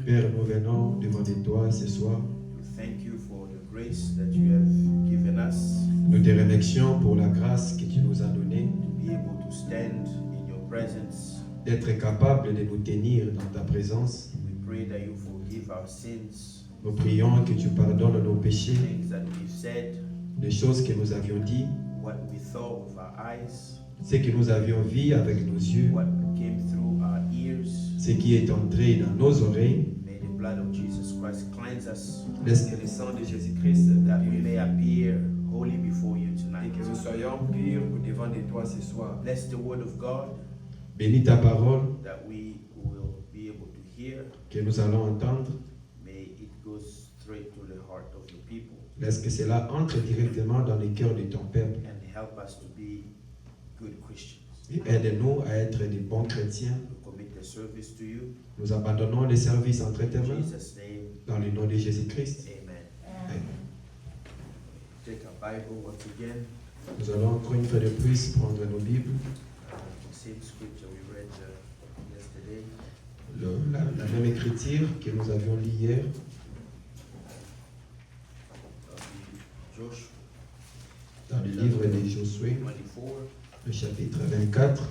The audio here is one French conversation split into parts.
Père, nous venons demander toi ce soir. Nous te remercions pour la grâce que tu nous as donnée d'être capable de nous tenir dans ta présence. Nous prions que tu pardonnes nos péchés, les choses que nous avions dites, ce que nous avions vu avec nos yeux, ce qui est entré dans nos oreilles. Laisse que le sang de Jésus-Christ that we may appear holy before you tonight. Et que nous soyons purs devant de toi ce soir. Bless the word of God. Bénis ta parole. That we will be able to hear. Que nous allons entendre. May it go straight to the heart of your people. Laisse que cela entre directement dans le cœur de ton peuple. And help us to be good Christians. Et aide-nous à être des bons chrétiens. Service to you. Nous abandonnons les services entre tes mains dans le nom de Jésus-Christ. Amen. Take a Bible once again. Nous allons encore une fois de plus prendre nos Bibles. Same scripture we read yesterday. La même écriture que nous avions lue hier. Dans le livre de Josué, le chapitre 24.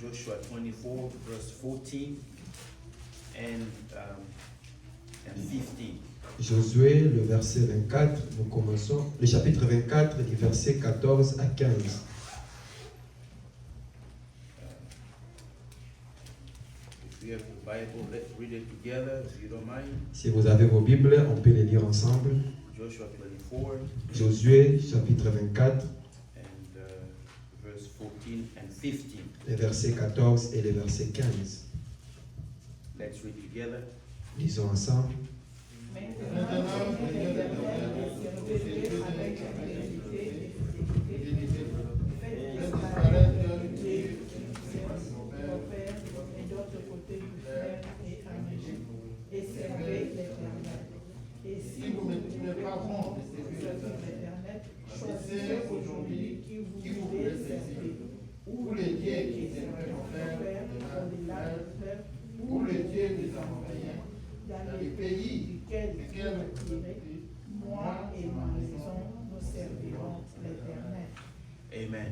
Joshua 24, verse 14 and 15. Josué, le verset 24, nous commençons le chapitre 24, du verset 14 à 15. If you have the Bible, let's read it together, if you don't mind. Si vous avez vos Bibles, on peut les lire ensemble. Joshua 24. Josué, chapitre 24. Les versets 14 et les versets 15. Let's read together. Lisons ensemble. Et si vous ne trouvez pas bon de servir l'Éternel, choisissez aujourd'hui qui vous voulez servir. Ou les dieux qui aimeraient faire de la ou les dieux des Amoréens, dans les pays duquel vous retirez, moi et ma maison, nous servirons l'Éternel. Amen.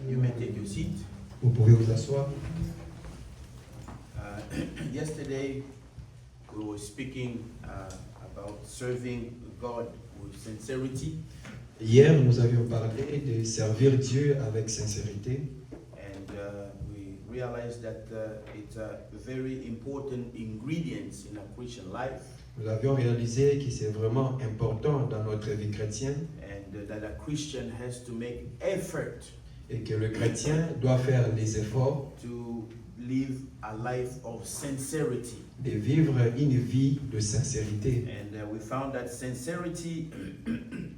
You may take your seat. Vous pouvez vous asseoir. Yesterday we were speaking about serving God with sincerity. Hier, nous avions parlé de servir Dieu avec sincérité. And we realized that it's a very important ingredient in a Christian life. Nous avions réalisé que c'est vraiment important dans notre vie chrétienne. And that a Christian has to make effort. Et que le chrétien doit faire les efforts. To live a life of sincerity. De vivre une vie de sincérité. And we found that sincerity.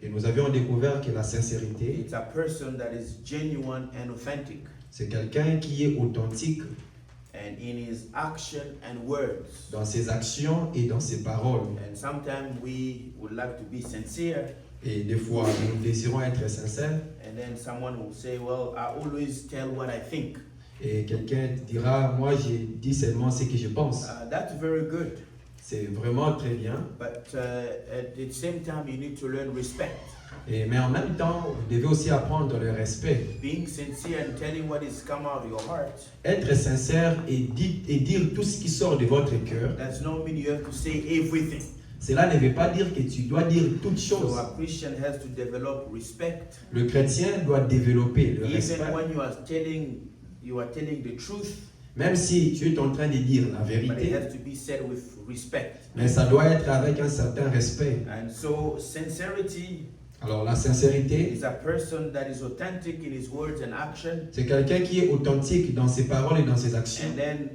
Et nous avions découvert que la sincérité, it's a person that is genuine and authentic. C'est quelqu'un qui est authentique. And in his action and words. Dans ses actions et dans ses paroles. And sometimes we would like to be sincere. Et des fois, nous désirons être sincères. And then someone will say, well, I always tell what I think. Et quelqu'un dira, moi je dis seulement ce que je pense. That's very good. C'est vraiment très bien. But at the same time, you need to learn respect. Mais en même temps, vous devez aussi apprendre le respect. Being sincere and telling what is come out of your heart. Être sincère et dire tout ce qui sort de votre cœur. Does not mean you have to say everything. Cela ne veut pas dire que tu dois dire toutes choses. So a Christian has to develop respect. Le chrétien doit développer le respect. Even when you are telling the truth. Même si tu es en train de dire la vérité. But it has to be said with respect. Mais ça doit être avec un certain respect. And so sincerity. Alors la sincérité, is a person that is authentic in his words and action. C'est quelqu'un qui est authentique dans ses paroles et dans ses actions. And then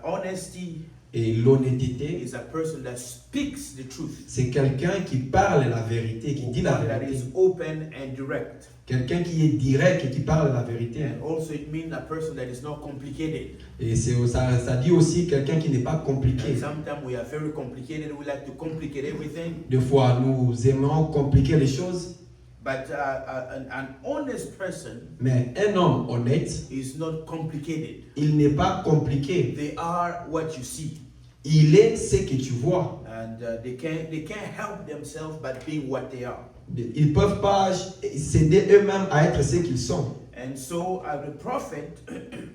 honesty. Et l'honnêteté, is a person that speaks the truth. c'est quelqu'un qui parle la vérité, qui dit la One that vérité. is open and direct. Quelqu'un qui est direct et qui parle la vérité. And also it means a person that is not complicated. Et ça dit aussi quelqu'un qui n'est pas compliqué. And sometimes we are very complicated. We like to complicate everything. Des fois, nous aimons compliquer les choses. But an honest person Mais un homme honnête, is not complicated. il n'est pas compliqué. They are what you see. Il est ce que tu vois. And they can't help themselves but being what they are. Ils ne peuvent pas s'aider eux-mêmes à être ce qu'ils sont. And so the prophet,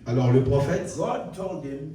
Alors le prophète, God told him,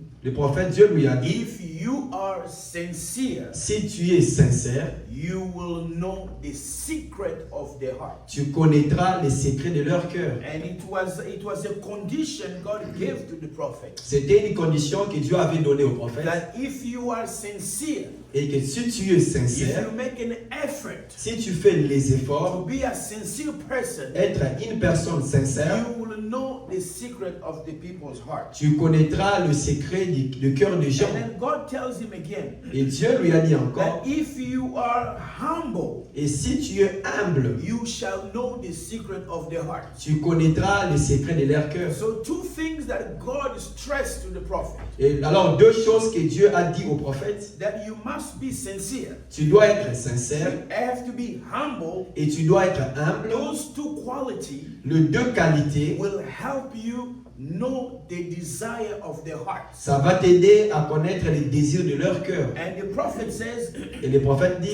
Dieu lui a dit, if you are sincere, si tu es sincère, you will know the secret of their heart. tu connaîtras les secrets de leur cœur. And it was a condition God gave to the prophet. C'était une condition que Dieu avait donnée au prophète. That if you are sincere, Et que si tu es if sincère, you make an effort si tu fais les to efforts, be a sincere person, être une personne sincère, you will know the secret of the people's heart. tu connaîtras le secret du cœur des gens. And then God tells him again Et Dieu lui a dit encore, that if you are humble, et si tu es humble, you shall know the secret of their heart. tu connaîtras les secrets de leur cœur. So two things that God stressed to the prophet, Et alors deux choses que Dieu a dit au prophète, that you must be sincere, tu dois être sincère you have to be humble. et tu dois être humble. Those two qualities Les deux qualités, will help you know the desire of their heart. ça va t'aider à connaître les désirs de leur cœur. And the prophet says, Et le prophète dit,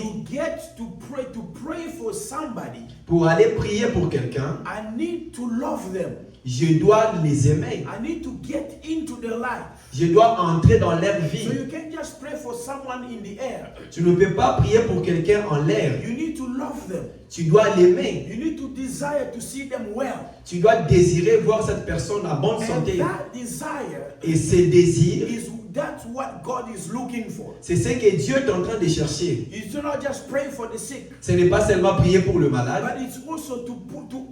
to pray for somebody, pour aller prier pour quelqu'un, I need to love them. je dois les aimer. I need to get into their life. Je dois entrer dans leur So vie. you can't just pray for someone in the air. Tu ne peux pas prier pour quelqu'un en l'air. You need to love them. Tu dois l'aimer. You need to desire to see them well. Tu dois désirer voir cette personne en bonne And santé. that desire Et ces désirs, that's what God is looking for. c'est ce que Dieu est en train de chercher. You do not just pray for the sick, Ce n'est pas seulement prier pour le malade, but it's also to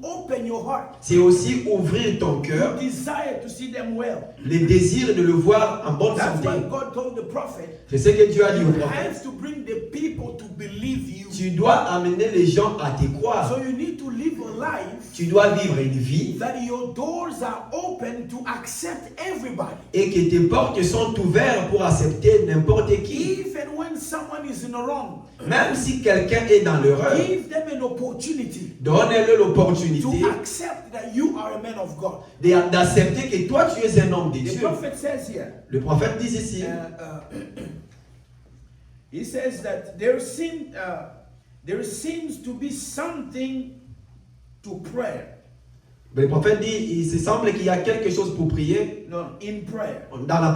open your heart. c'est aussi ouvrir ton cœur, You desire to see them well. les désirs de le voir en bonne That's santé. why God told the prophet, C'est ce que Dieu a dit au you prophète. have to bring the people to believe you. Tu dois amener les gens à te croire. So you need to live a life Tu dois vivre une vie that your doors are open to accept everybody. et que tes portes sont ouvertes pour accepter n'importe qui. Even when someone is in the wrong, Même si quelqu'un est dans l'erreur, give them an opportunity donne-le l'opportunité to accept that you are a man of God. d'accepter que toi tu es un homme de The Dieu. prophet says here, Le prophète dit ici, he says that there seems to be something to prayer. le prophète dit, il se semble qu'il y a quelque chose pour prier. No, in prayer.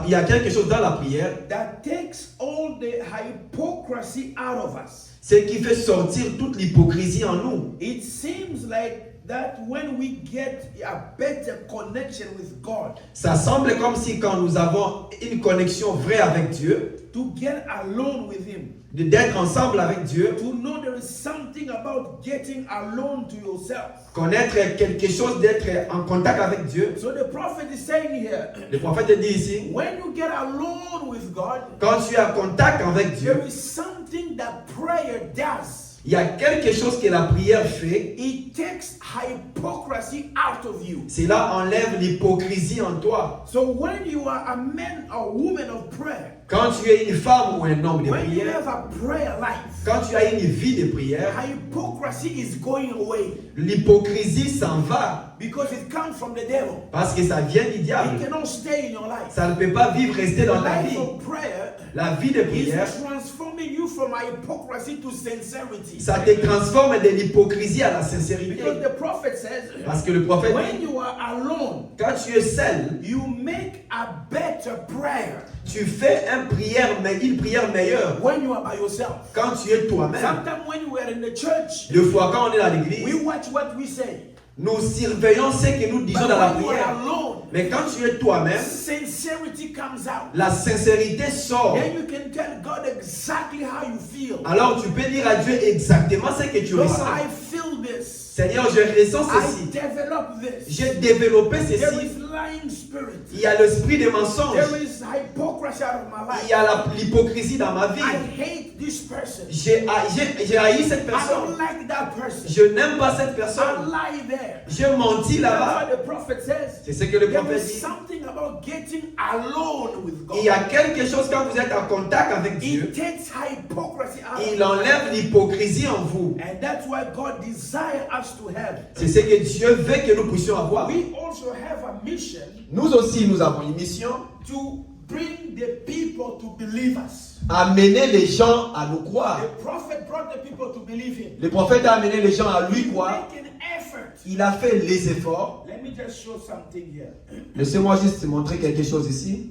Il y a quelque chose dans la prière, That takes all the hypocrisy out of us. ce qui fait sortir toute l'hypocrisie en nous. It seems like that when we get a better connection with God, Ça semble comme si quand nous avons une connexion vraie avec Dieu, to get alone with Him, d'être ensemble avec Dieu, to know there is something about getting alone to yourself. connaître quelque chose, d'être en contact avec Dieu. So the prophet is saying here, Le prophète dit ici, when you get alone with God, quand tu es en contact avec Dieu, there is something that prayer does. il y a quelque chose que la prière fait. It takes hypocrisy out of you. Cela enlève l'hypocrisie en toi. So when you are a man or woman of prayer, Quand tu es une femme ou un homme de when you prière, have a prayer life, quand tu as une vie de prière, hypocrisy is going away l'hypocrisie s'en va because it comes from the devil. parce que ça vient du It diable. cannot stay in your life. Ça ne peut pas vivre, rester The dans ta life vie. of prayer La vie de is prière, transforming you from hypocrisy to sincerity. ça te transforme de l'hypocrisie à la sincérité. Because the prophet says, Parce que le prophète when dit, you are alone, quand tu es seul, you make a better prayer tu fais une prière meilleure. when you are by yourself. Quand tu es toi-même, Sometimes when we are in the church, deux fois quand on est dans we l'église, watch what we say. nous surveillons ce que nous disons But dans la when you are prière. alone, Mais quand tu es toi-même, sincerity comes out. la sincérité sort. Then you can tell God exactly how you feel. Alors tu peux dire à Dieu exactement ce que tu Lord, ressens. I feel this. Seigneur, je ressens I ceci. develop this. J'ai développé There ceci. is lying spirit. Il y a l'esprit des mensonges. There is hypocrisy out of my Il life. y a l'hypocrisie dans ma vie. I hate this person. J'ai haï cette I personne. don't like that person. Je n'aime pas cette I personne. lie there. J'ai menti That's là-bas. what the prophet says. C'est ce que le There prophète is dit. something about getting alone with God. Il y a quelque chose quand vous êtes en contact avec Dieu. It takes hypocrisy out of Il you. enlève l'hypocrisie en vous. And that's why God desires us to have. C'est ce que Dieu veut que nous puissions avoir. We also have a mission Nous aussi, nous avons une mission. to bring the people to believe us. Amener les gens à nous croire. The prophet brought the people to believe him. Le prophète a amené les gens à lui He croire. make an effort. Il a fait les efforts. Let me just show something here. Laissez-moi juste montrer quelque chose ici.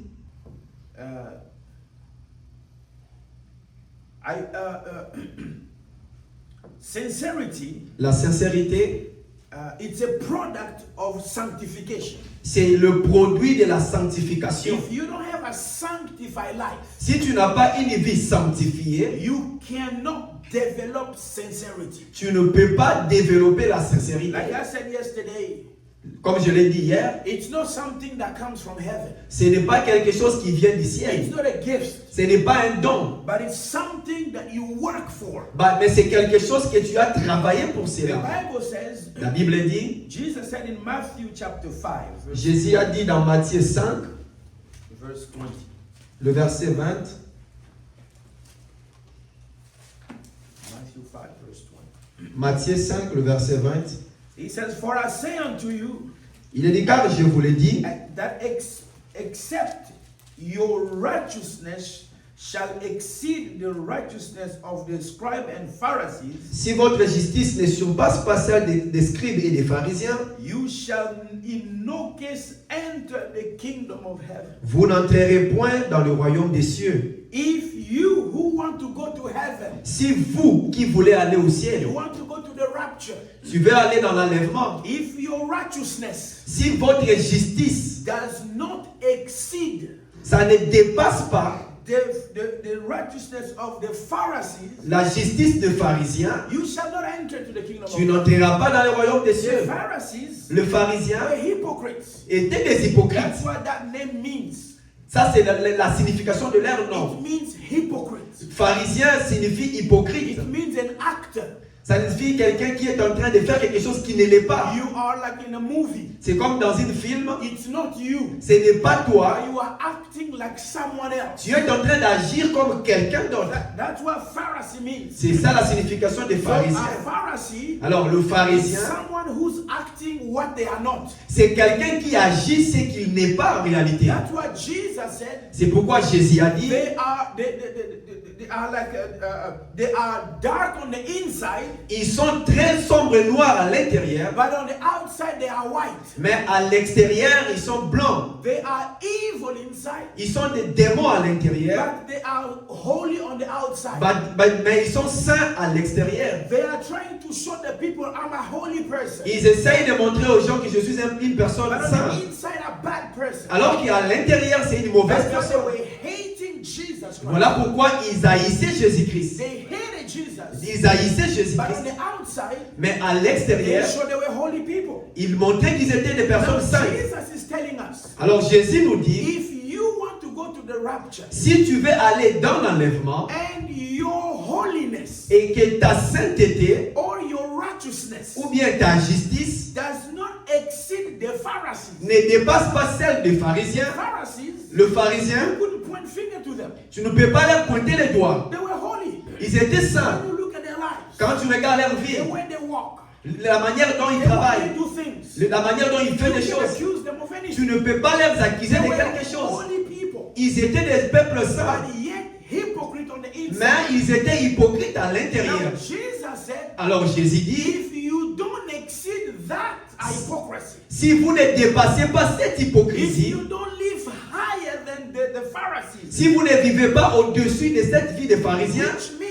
Sincerity, La sincérité, it's a product of sanctification. c'est le produit de la sanctification. If you don't have a sanctified life, Si tu n'as pas une vie sanctifiée, you cannot develop sincerity. tu ne peux pas développer la sincérité. Like I said yesterday, Comme je l'ai dit hier, it's not something that comes from heaven. ce n'est pas quelque chose qui vient du It's ciel. not a gift, Ce n'est pas un don. but it's something that you work for. Mais c'est quelque chose que tu as travaillé pour The cela. Bible says, La Bible dit, Jesus said in Matthew chapter 5, Jésus a dit dans Matthieu 5, verse 20. le verset 20, Matthew 5, verse 20. Matthieu 5, le verset 20, He says, For I say unto you, il est dit, car je vous l'ai dit, that except your righteousness shall exceed the righteousness of the scribe and Pharisees, si votre justice ne surpasse pas celle des scribes et des pharisiens, you shall in no case enter the kingdom of heaven. vous n'entrerez point dans le royaume des cieux. If you who want to go to heaven, Si vous qui voulez aller au you ciel, want to go to the rapture, tu veux aller dans l'enlèvement, if your righteousness si votre justice, does not exceed ça ne dépasse pas the righteousness of the Pharisees, la justice des pharisiens, you shall not enter to the kingdom of tu heaven. n'entreras pas dans le royaume des The cieux. Pharisees Le pharisien were hypocrites. était des hypocrites. That's what that name means. Ça, c'est la signification de leur nom. It means hypocrite. Pharisien signifie hypocrite. It means an actor. Ça signifie quelqu'un qui est en train de faire quelque chose qui ne l'est pas. You are like in a movie. C'est comme dans un film, It's not you. ce n'est pas toi. You are acting like someone else. Tu es en train d'agir comme quelqu'un d'autre. That's what Pharisee means. C'est ça la signification des So pharisiens. a Pharisee Alors le is pharisien, someone who's acting what they are not. c'est quelqu'un qui agit ce qu'il n'est pas en réalité. That's what Jesus said. C'est pourquoi Jésus a dit, They are like they are dark on the inside, ils sont très sombres et noirs à l'intérieur, but on the outside they are white. mais à l'extérieur, ils sont blancs. They are evil inside, Ils sont des démons à l'intérieur, but they are holy on the outside. mais ils sont saints à l'extérieur. They are trying to show the people I'm a holy person, Ils essayent de montrer aux gens que je suis une personne but on the sainte. inside a bad person. Alors qu'à l'intérieur, c'est une mauvaise That's why personne. they were hating Jesus Christ. Voilà pourquoi ils haïssaient Jésus-Christ. They hated Jesus, Ils haïssaient but on Jésus-Christ. the outside Mais à they l'extérieur, showed they were holy people. ils montraient qu'ils étaient des Now personnes saintes. Jesus is telling us, Alors Jésus nous dit, if you want to go to the rapture si tu veux aller dans l'enlèvement and your holiness et que ta sainteté or your righteousness ou bien ta justice does not exceed the Pharisees. ne dépasse pas celle des pharisiens, Pharisees, le pharisien, you couldn't point finger to them. tu ne peux pas leur pointer les doigts. They were holy. Ils étaient saints. When you look at their lives, Quand tu regardes leur vie, the way they walk, la manière dont ils the way travaillent, they do things, la manière dont ils font you des can choses, accuse them of tu anything. ne peux pas leur accuser They de were quelque chose. holy people, Ils étaient des peuples saints, but yet hypocrite on the inside. mais ils étaient hypocrites à Now l'intérieur. Jesus said, Alors Jésus dit, if you don't exceed that hypocrisy, si vous ne dépassez pas cette if hypocrisie, you don't live higher than the Pharisees, si vous ne vivez pas au-dessus de cette vie des pharisiens, which means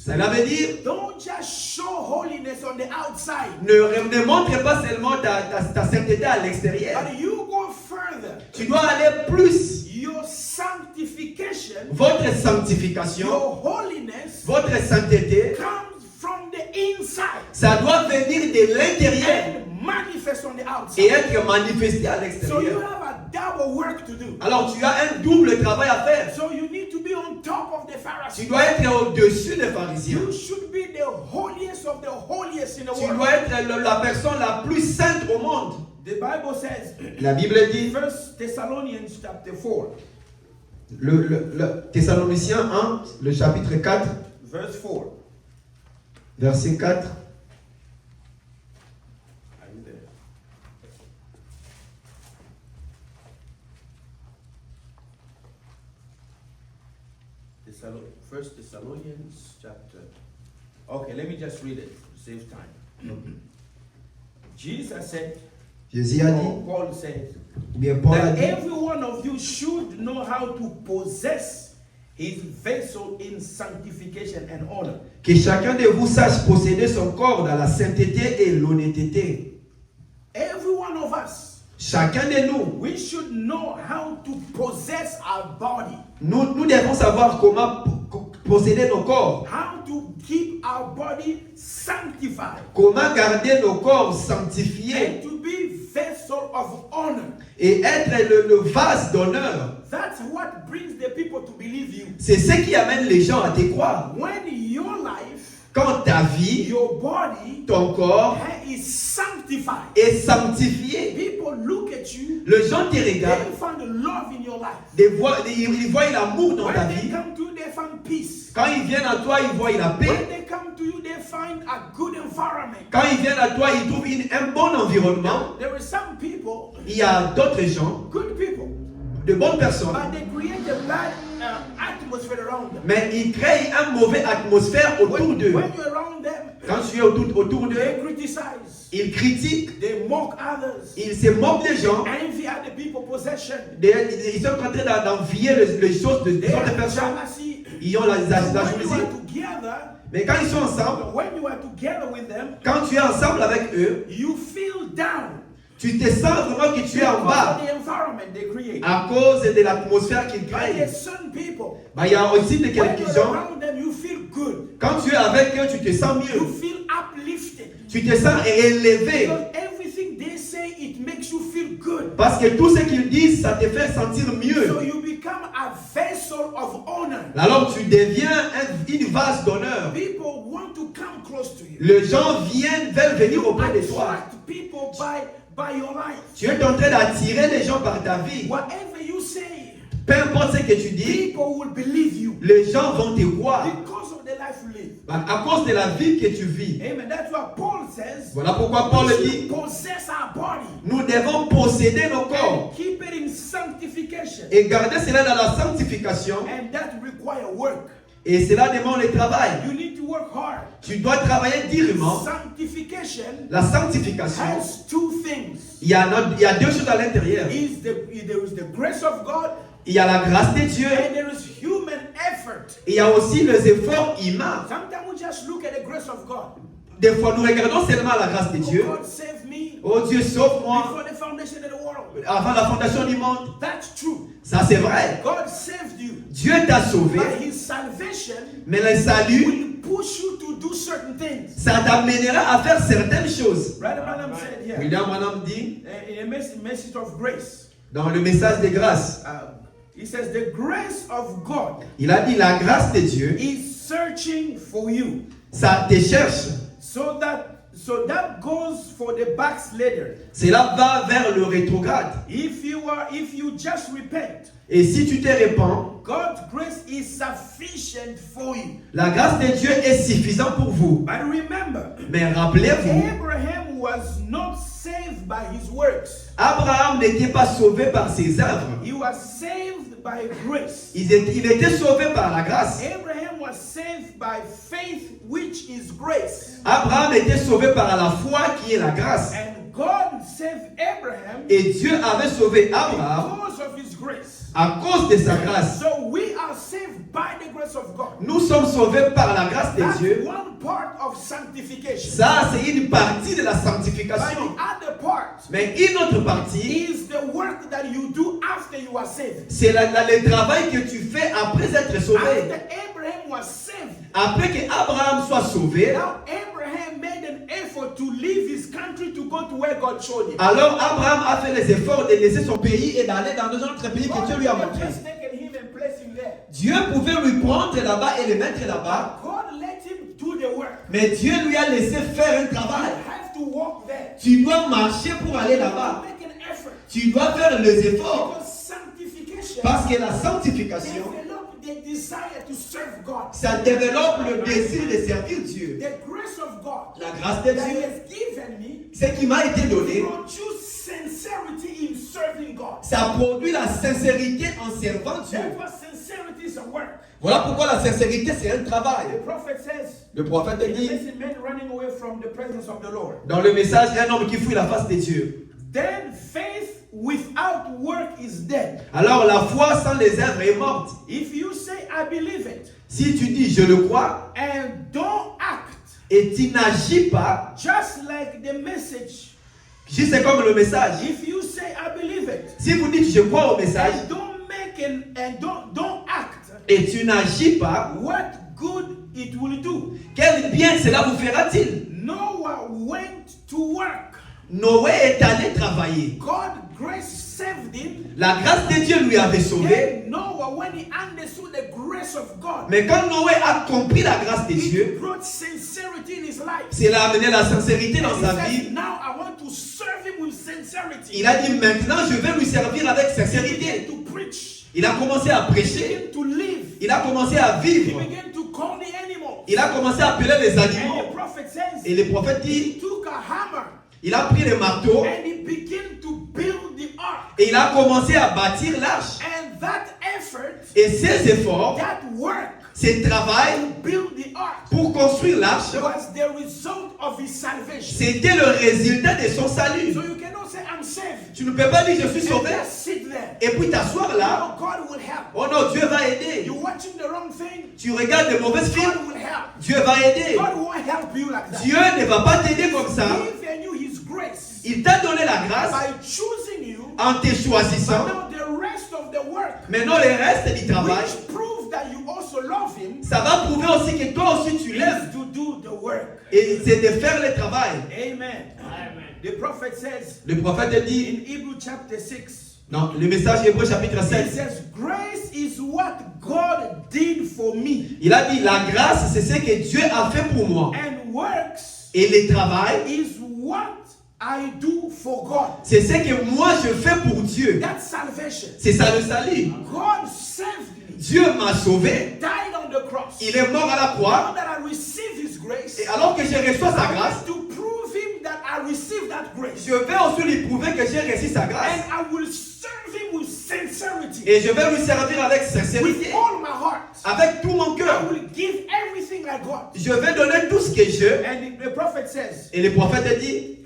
cela veut dire, don't just show holiness on the outside, ne montre pas seulement ta sainteté à l'extérieur. but you go further. Tu dois aller plus. Your sanctification, Votre sanctification, your holiness votre sainteté comes from the inside. Ça doit venir de l'intérieur and manifest on the et outside. être manifesté à So you l'extérieur. have a double work to do. Alors tu as un double travail à faire. So you need to be on top of the Tu Pharisees. dois être au-dessus des pharisiens. You should be the holiest of the holiest in the Tu world. dois être la personne la plus sainte au monde. The Bible says, La Bible dit, 1 Thessalonians chapter 4, le Thessaloniciens 1, le chapitre 4, verse 4. verset 4. Are you there? First Thessalonians chapter. Okay, let me just read it to save time. Jesus said, Jésus a dit, Paul said, ou bien Paul a that dit, every one of you should know how to possess his vessel in sanctification and honor. que chacun de vous sache posséder son corps dans la sainteté et l'honnêteté. Every one of us, Chacun de nous, we should know how to possess our body, nous devons savoir comment posséder nos corps, how to keep our body sanctified, comment garder nos corps sanctifiés and to be vessel of honor. et être le vase d'honneur. That's what brings the people to believe you. C'est ce qui amène les gens à te croire. When your life, Quand ta vie, your body ton corps is sanctified, est sanctifié, people look at you, les gens te they regardent, find love in your life. ils voient l'amour dans ta When they vie. come to you, they find peace. Quand ils viennent à toi, ils voient la When paix. they come to you, they find a good environment. Quand ils viennent à toi, ils trouvent un bon environnement. There are some people, Il y a d'autres gens, good people, de bonnes personnes, but they create a bad atmosphere around them. mais ils créent une mauvaise atmosphère autour d'eux. When you're around them, Quand tu es autour d'eux, they criticize, ils critiquent, they mock others, ils se moquent des gens. envy other people's possession. Ils sont en train d'envier les choses des They autres have personnes. jealousy. Ils ont la When you jalousie. are together, Mais quand ils sont ensemble, when you are together with them, quand tu es ensemble avec eux, you feel down tu te sens vraiment que tu es en because bas of the environment they create. à cause de l'atmosphère qu'ils But créent. there's some people, Il y a aussi de when quelques you're gens, around them, you feel good. quand tu es avec eux, tu te sens You mieux. feel uplifted. Tu te sens élevé. Because everything they say, it makes you feel good. Parce que tout ce qu'ils disent, ça te fait sentir So mieux. you become a vessel of honor. Alors tu deviens une vase d'honneur. People want to come close to you. Les gens veulent venir auprès de toi. Attract people by your life. Tu es en train d'attirer les gens par ta vie. Whatever you say, Peu importe ce que tu dis, people will believe you les gens vont te croire. because of the life you live. À cause de la vie que tu vis. Amen. That's what Paul says. Voilà pourquoi Paul We dit, should possess our body nous devons posséder nos corps and keep it in sanctification. et garder cela dans la sanctification. And that requires work. Et cela demande le travail. You need to work hard. Tu dois travailler durement. Sanctification La sanctification, has two things. il y a deux choses à l'intérieur. There is the grace of God Il y a la grâce de Dieu. and there is human effort. Il y a aussi les efforts humains. Sometimes we just look at the grace of God. Des fois, nous regardons seulement la grâce de Oh, Dieu. God save me Oh Dieu, sauve-moi. before the foundation of the world. Avant la fondation du monde. That's true. Ça, c'est vrai. God saved you. Dieu t'a sauvé. But his salvation Mais le salut, will push you to do certain things. ça t'amènera à faire certaines choses. Right, Branham said here William Branham dit, in a message of grace. dans le message de grâce, He says the grace of God il a dit la grâce de Dieu, is searching for you. ça te cherche. So that goes for the backslider. Cela va vers le rétrograde. If you just repent, Et si tu te répands, God's grace is sufficient for you. la grâce de Dieu est suffisante pour vous. But remember, Mais rappelez-vous, Abraham was not saved by his works. Abraham n'était pas sauvé par ses œuvres. He was saved by grace. Il était sauvé par la grâce. Abraham was saved by faith, which is grace. Abraham était sauvé par la foi qui est la grâce. And God saved Abraham Et Dieu avait sauvé Abraham because of his grace. à cause de sa grâce. So we are saved by the grace of God. Nous sommes sauvés par la grâce de That's Dieu. one part of sanctification. Ça, c'est une partie de la But sanctification. the other part Mais une autre partie, is the work that you do after you are saved. c'est le travail que tu fais après être sauvé. After Abraham was saved, Après que Abraham soit sauvé, now Abraham made an effort to leave his country to go to where God showed him. Alors Abraham a fait les efforts de laisser son pays et d'aller dans un autre pays que Dieu lui a God montré. just taken him and placed him there. Dieu pouvait lui prendre là-bas et le mettre là-bas, God let him do the work. mais Dieu lui a laissé faire un You travail. have to walk there. Tu dois marcher pour aller You là-bas. make an effort. Tu dois faire les efforts. Because sanctification Parce que la sanctification, develop the desire to serve God. ça développe le désir de servir Dieu. The grace of God La grâce de that He Dieu, has given me ce qui m'a été donné, produce sincerity in serving God. ça produit la sincérité en servant Dieu. Therefore, sincerity is a work. Voilà pourquoi la sincérité, c'est un travail. The prophet says, Le prophète dit, listen, men running away from the presence of the Lord. dans le message, un homme qui fuit la face de Dieu. Then faith without work is dead. Alors la foi sans les œuvres est morte. If you say, I believe it, Si tu dis je le crois and don't act, et tu n'agis pas, just like the message, juste comme le message. if you say, I believe it, Si vous dites je crois au message and don't make it, and don't act, et tu n'agis pas, what good it will do? quel bien cela vous fera-t-il? Noah went to work. Noé est allé travailler. God grace saved him. La grâce de Dieu lui avait sauvé. Then Noah, when he understood the grace of God, Mais quand Noé a compris la grâce de it Dieu, brought sincerity in his life. cela a amené la sincérité dans And he sa said, vie. now I want to serve him with sincerity. Il a dit maintenant je vais lui servir avec He began sincérité. to preach. Il a commencé à He prêcher. began to live. Il a commencé à He vivre. began to call the animals. Il a commencé à appeler les And animaux. the prophet says, Et le prophète he dit, took a hammer il a pris le marteau and he began to build the ark. et il a commencé à bâtir l'arche. And that effort, Et ses efforts, that work ses travail to build the ark, pour construire l'arche, was the result of his salvation. c'était le résultat de son salut. So you cannot say, I'm saved, Tu ne peux pas dire je suis and sauvé just sit there. et puis t'asseoir là. No, God will help. Oh non, Dieu va aider. You're watching the wrong thing, Tu regardes de mauvais films, God will help. Dieu va aider. God won't help you like that. Dieu ne va pas t'aider comme ça. He gave you his grace Il t'a donné la grâce by choosing you. en te But choisissant. now the rest of the work, Maintenant, le reste du travail, which proves that you also love him, ça va prouver aussi que toi aussi tu l'aimes. is to do the work. Et c'est de faire le travail. Amen. The prophet says Le prophète dit, in Hebrew chapter 6, dans le message Hébreu chapitre he 7, says, grace is what God did for me, il a dit, la grâce, c'est ce que Dieu a fait pour moi. and works Et le travail, is what I do for God. c'est ce que moi je fais pour Dieu. That's salvation. C'est ça le salut. God saved me, Dieu m'a sauvé. died on the cross. Il est mort à la Now croix. that I receive his grace, Et alors que je reçois sa I grâce, want to prove him that I received that grace. je vais aussi lui prouver que j'ai reçu sa grâce. And I will serve him with sincerity. Et je vais lui servir avec With sincérité, all my heart. avec tout mon I cœur. will give everything I got. Je vais donner tout ce que je. And the prophet says, Et le prophète dit,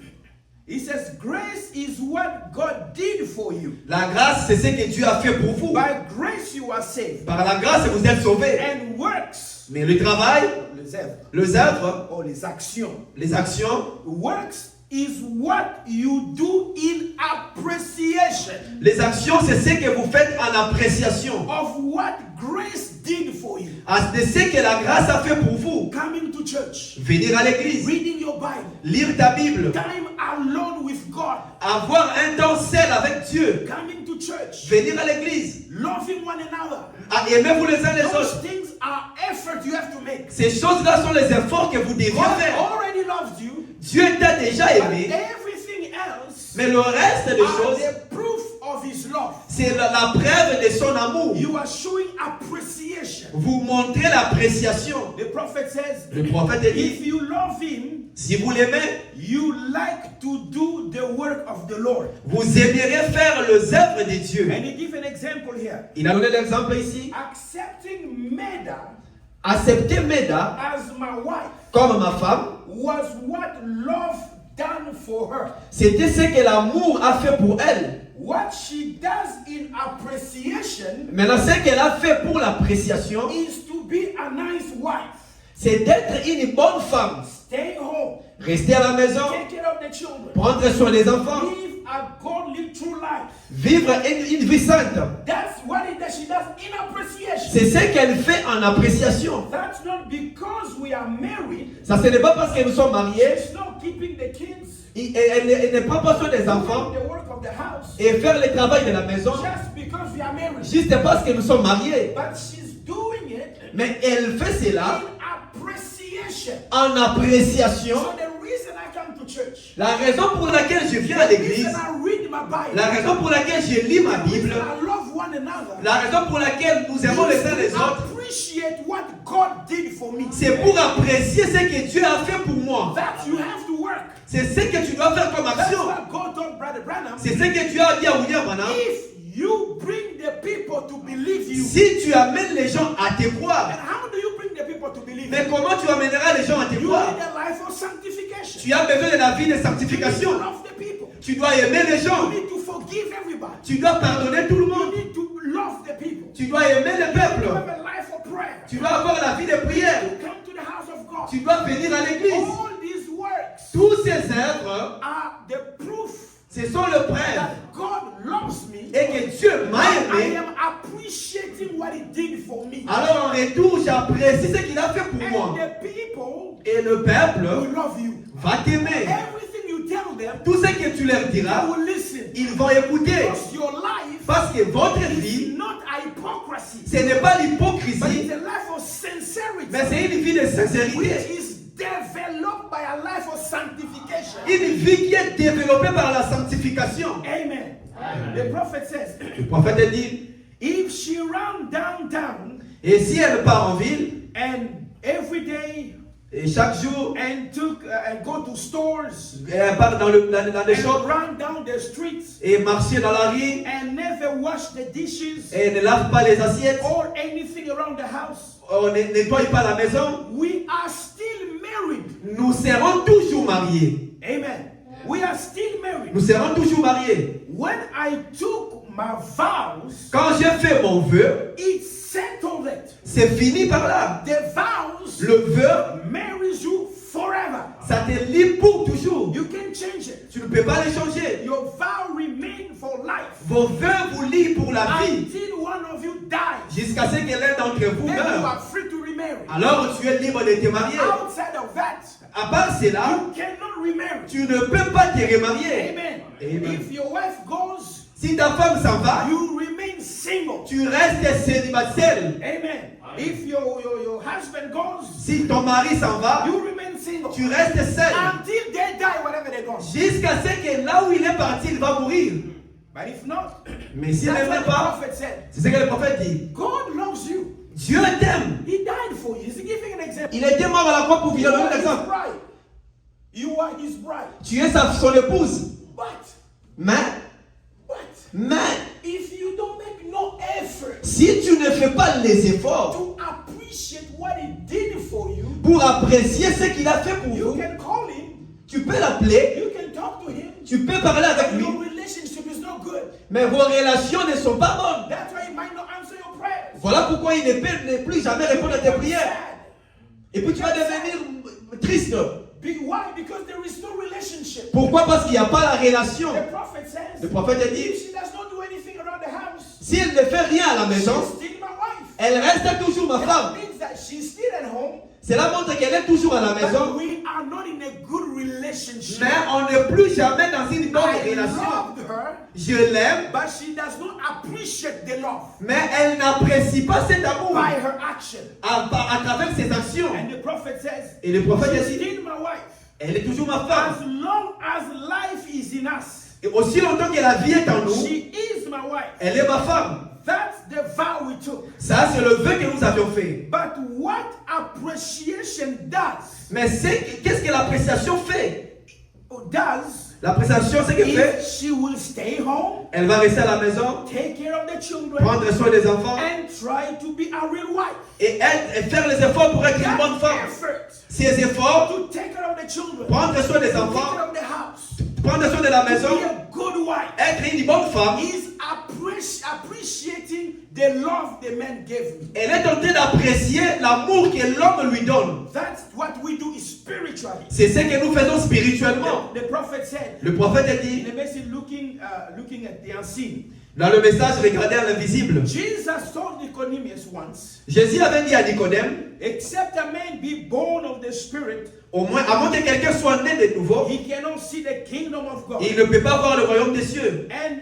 he says, grace is what God did for you. la grâce, c'est ce que Dieu a fait pour vous. By grace you are saved. Par la grâce, vous êtes sauvés. And works, Mais le travail, les œuvres, les œuvres, or les actions, les actions, works is what you do in appreciation les actions, c'est ce que vous faites en appréciation. of what grace did for you. De ce que la grâce a fait pour vous. Coming to church, Venir à l'église, reading your Bible, lire ta Bible, time alone with God, avoir un temps seul avec Dieu, coming to church, venir à l'église, loving one another. aimez-vous les uns les Those autres. things are effort you have to make. Ces choses-là sont les efforts que vous deviez God faire. already loved you, Dieu t'a déjà but aimé, everything else mais le reste des are choses, the proof of his love. c'est la preuve de son amour. You are showing appreciation. Vous montrez l'appréciation. The prophet says, Le prophète dit, if you love him, si vous l'aimez, you like to do the work of the Lord. vous aimeriez faire les œuvres de Dieu. And he gives an example here. Il a donné l'exemple ici. Accepting Meda Accepter Meda as my wife comme ma femme, was what love done for her. c'était ce que l'amour a fait pour elle. What she does in appreciation Maintenant, ce qu'elle a fait pour l'appréciation, is to be a nice wife. c'est d'être une bonne femme. Stay home, Rester à la maison, take care of the children, prendre soin des enfants, live a godly true life. vivre une vie sainte. That's what it that she does in appreciation. C'est ce qu'elle fait en appréciation. That's not because we are married. Ça, ce n'est pas parce que nous sommes mariés. She's not keeping the kids, Elle ne prend pas soin des doing enfants the work of the house, et faire le travail de la maison just because we are married. juste parce que nous sommes mariés. But she's doing it Mais elle fait cela in appreciation. en appréciation. So the reason I come to church, La raison pour laquelle je viens à the l'église, reason I read my Bible, la raison pour laquelle je lis ma the reason Bible, I love one another, la raison pour laquelle nous aimons les uns les autres, appreciate what God did for me. c'est pour apprécier ce que Dieu a fait pour moi. That you have to work. C'est ce que tu dois faire comme That's action. what God told Brother Branham. C'est ce que Dieu a dit à William Branham. If you bring the people to believe you, Si tu amènes les gens à te croire, and how do you bring the people to believe mais you? comment tu amèneras les gens à te You croire? need a life of sanctification. Tu as besoin de la vie de You need to sanctification. love the people. Tu dois aimer les You gens. need to forgive everybody. Tu dois pardonner tout le You monde. need to love the people. Tu dois aimer le You peuple. have a life of prayer. Tu dois avoir la vie de prière. You come to the house of God. Tu dois venir à l'église. All these works Tous ces œuvres, are the proof ce sont le preuve that God loves me. et que Dieu m'a I aimé. am appreciating what He did for me. Alors en retour, j'apprécie ce qu'il a fait pour And moi. the people Et le peuple will love you. va t'aimer. Everything you tell them, Tout ce que tu leur they diras, will listen. ils vont écouter. Because your life Parce que votre is vie, not a hypocrisy, ce n'est pas but l'hypocrisie, it's a life of sincerity, mais c'est une vie de which sincérité. is developed by a life of sanctification. Une vie qui est développée par la sanctification. Amen. The prophet says, Le prophète dit, if she ran downtown et si elle part en ville, and every day et chaque jour, and and go to stores elle part dans les and shops run down the streets et marcher dans la rue and never wash the dishes et ne lave pas les assiettes, or anything around the house, on ne nettoie pas la maison, we are still married. nous serons toujours mariés. Amen. We are still married. Nous serons toujours mariés. When I took my vows, Quand j'ai fait mon vœu, it settled it. c'est fini par là. The vows Le vœu, marries you forever. ça te lie pour toujours. You can change it. Tu ne peux pas les changer. Your vow remain for life Vos vœux vous lient pour la vie until one of you dies. jusqu'à ce que l'un d'entre vous Then you meure. are free to remarry. Alors tu es libre de te marier. Outside of that, À part cela, you cannot remarry. tu ne peux pas te remarier. Amen. Amen. If your wife goes, Si ta femme s'en va, you remain single. tu restes célibataire. Amen. If your husband goes, Si ton mari s'en va, you remain single. tu restes seul. Until they die, whatever they go. Jusqu'à ce que là où il est parti, il va mourir. But if not, Mais s'il that's ne what veut the pas, prophet said. c'est ce que le prophète dit. God loves you. Dieu t'aime. He died for you. He's giving an example. Il était mort à la croix pour vous You donner are un his exemple. bride. You are his bride. Tu es son épouse. But Mais, if you don't make no effort si tu ne fais pas les efforts to appreciate what he did for you, pour apprécier ce qu'il a fait pour you vous, can call him, tu peux l'appeler, you can talk to him, tu peux parler avec but lui, your relationship is not good. mais vos relations ne sont pas bonnes. That's why he might not answer your prayers. Voilà pourquoi il ne peut plus jamais répondre à tes prières. Sad. Et puis tu vas devenir triste. Why? Because there is no relationship. Pourquoi? Parce qu'il n'y a pas la relation. The prophet says, Le prophète a if dit, she does not do anything around the house, si elle ne fait rien à la she's maison, still my wife. elle reste toujours ma That femme. means that she's still at home, Cela montre qu'elle est toujours à la but maison, we are not in a good relationship. mais on n'est plus jamais dans une bonne I relation. loved her, Je l'aime, but she does not appreciate the love mais elle n'apprécie pas cet amour by her action. à travers ses actions. And the prophet says, Et le prophète a she's dit, still my wife. elle est toujours ma As femme. long as life is in us, Et aussi longtemps que la vie est en nous, she is my wife. elle est ma femme. That's the vow we took. Ça, c'est le vœu que nous avions fait. But what appreciation does, Mais qu'est-ce que l'appréciation fait? L'appréciation, c'est que fait, if she will stay home, elle va rester à la maison, take care of the children, prendre soin des enfants and try to be a real wife. et faire les efforts pour être une bonne That femme. effort Ces efforts, to take care of the children, prendre soin des take care enfants, of the house, prendre soin de la to maison, be a good wife, être une bonne femme, is appreciating the love the man gave me. elle est en train d'apprécier l'amour que l'homme lui donne. That's what we do spiritually. C'est ce que nous faisons spirituellement. The prophet said, Le prophète a in dit, the message looking at the unseen, dans le message, regardez à l'invisible. Jesus told Nicodemus once, Jésus avait dit à Nicodème, except a man be born of the Spirit Au moins, à moins que quelqu'un soit né de nouveau, he cannot see the kingdom of God. il ne peut pas voir le royaume des cieux. And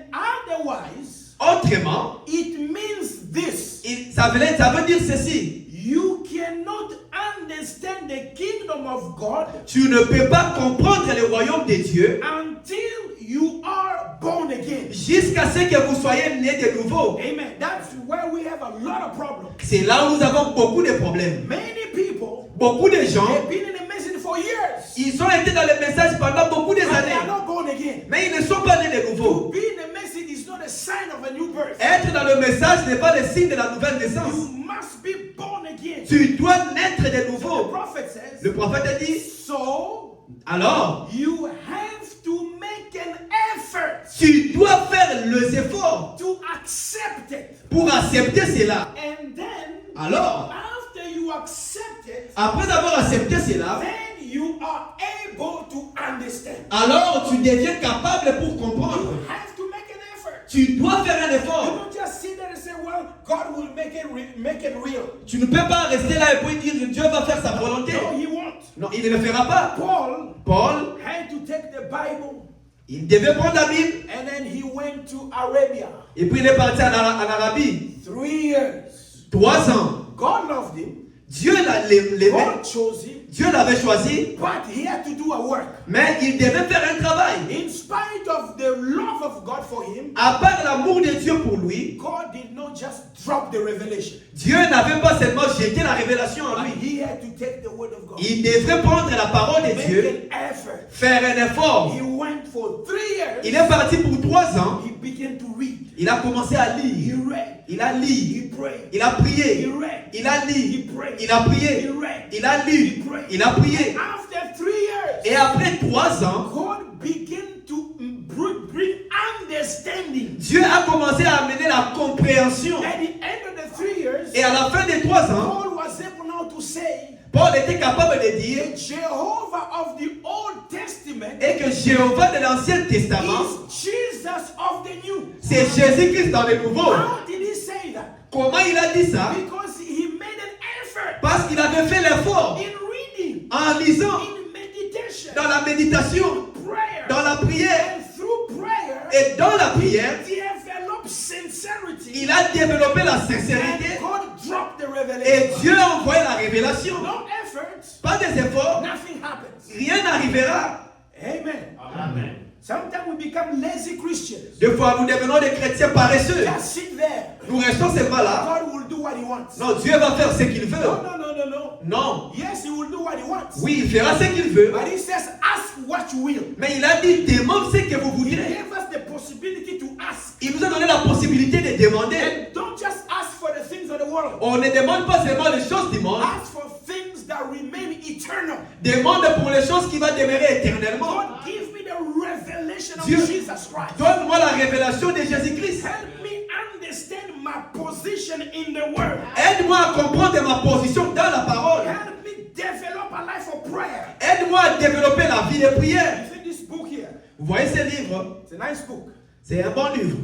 otherwise, Autrement, it means this. ça veut dire ceci. You cannot understand the kingdom of God Tu ne peux pas comprendre le royaume de Dieu until you are born again. jusqu'à ce que vous soyez né de nouveau. Amen. That's where we have a lot of problems. C'est là où nous avons beaucoup de problèmes. Many people, Beaucoup de gens, they've been in the message for years. ils ont été dans le message pendant beaucoup de But they are années, not born again. mais ils ne sont pas nés de To nouveau. be in the message is not a sign of a new birth. Être dans le message n'est pas le signe de la nouvelle naissance. You must be born again. Tu dois naître de The nouveau. prophet says, Le prophète a dit, so alors, you have to make an effort tu dois faire les efforts to accept it. pour accepter cela. And then, Alors, after you accept it, après avoir accepté cela, then you are able to understand. alors tu deviens capable pour comprendre. You have to make an effort. Tu dois faire un You effort. don't just sit there and say, well, God will make it real. Tu ne peux pas rester là et puis dire Dieu va faire sa volonté. No, he won't. Non, il ne le fera pas. Paul, Had to take the Bible il devait prendre la Bible and then he went to Arabia. et puis il est parti en Arabie. 3 years. 3 ans. God loved him. Dieu l'aimait. God chose him. Dieu l'avait choisi, But he had to do a work. mais il devait faire un travail. In spite of the love of God for him, À part l'amour de Dieu pour lui, God did not just drop the revelation. Dieu n'avait pas seulement jeté la révélation en But lui. he had to take the word of God. Il devrait prendre la parole de Make Dieu, an effort. faire un effort. He went for 3 years. Il est parti pour 3 ans. He began to read. Il a commencé à He lire. read. Il a He lu. prayed. Il a He prié. read. Il a He lu. prayed. Il a prié. He read. Il a lu. Il a prié. After 3 years, Et après 3 ans, God began to bring understanding. Dieu a commencé à amener la compréhension. At the end of the 3 years, Et à la fin des 3 ans, Paul was able now to say, Paul était capable de dire the Jehovah of the Old Testament et que Jéhovah de l'Ancien Testament, is Jesus of the New. c'est Jésus-Christ dans le Nouveau. How did he say that? Comment il a dit ça? Because he made an effort Parce qu'il avait fait l'effort in reading, en lisant, in meditation, dans la méditation, prayer, dans la prière. and through prayer, Et dans la prière, develop sincerity. il a développé la sincérité And God dropped the et revelation. Dieu a envoyé la révélation. No effort, Pas des efforts, nothing happens. rien n'arrivera. Amen. Amen. Sometimes we become lazy Christians. Des fois, nous devenons des chrétiens paresseux. Just sit there. Nous restons seulement là. God will do what he wants. Non, Dieu va faire ce qu'il No, veut. no, no, no, no. Non. Yes, he will do what he wants. Oui, il fera ce qu'il veut. But he says, ask what you will. Mais il a dit, demande ce que vous He voudrez. gave us the possibility to ask. Il nous a donné la possibilité de demander. And don't just ask for the things of the world. On ne demande pas seulement les choses du monde. Ask for things that remain eternal. Demande pour les choses qui vont demeurer éternellement. God, give me the revelation of Dieu, Jesus Christ. donne-moi la révélation de Jésus-Christ. Help me understand my position in the Word. Aide-moi à comprendre ma position dans la parole. Help me develop a life of prayer. Aide-moi à développer la vie de prière. You see this book here? Vous voyez ce livre? It's a nice book. C'est un bon livre.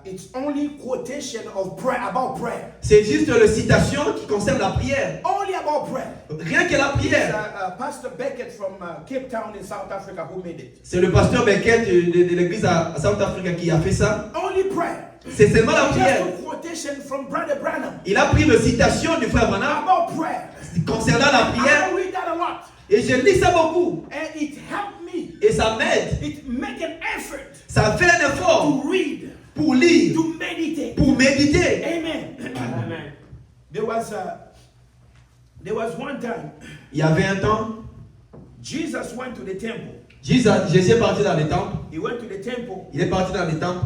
It's only quotation of prayer about prayer. C'est juste la citation qui concerne la prière. Only about prayer. Rien que la It's prière. Pastor Beckett from Cape Town in South Africa who made it. C'est le pasteur Beckett de l'église à South Africa qui a fait ça. Only prayer. C'est seulement la prière. Just a quotation from Brother Branham Il a pris la citation du frère Branham about prayer. concernant la prière. I read that a lot. Et je lis ça beaucoup. And it helped me. Et ça m'aide. It make an effort Ça fait un effort to read, pour lire, to meditate. pour méditer. Amen. Amen. There was one time Il y avait un temps, Jesus went to the temple. Jésus est parti dans le temple. He went to the temple Il est parti dans le temple.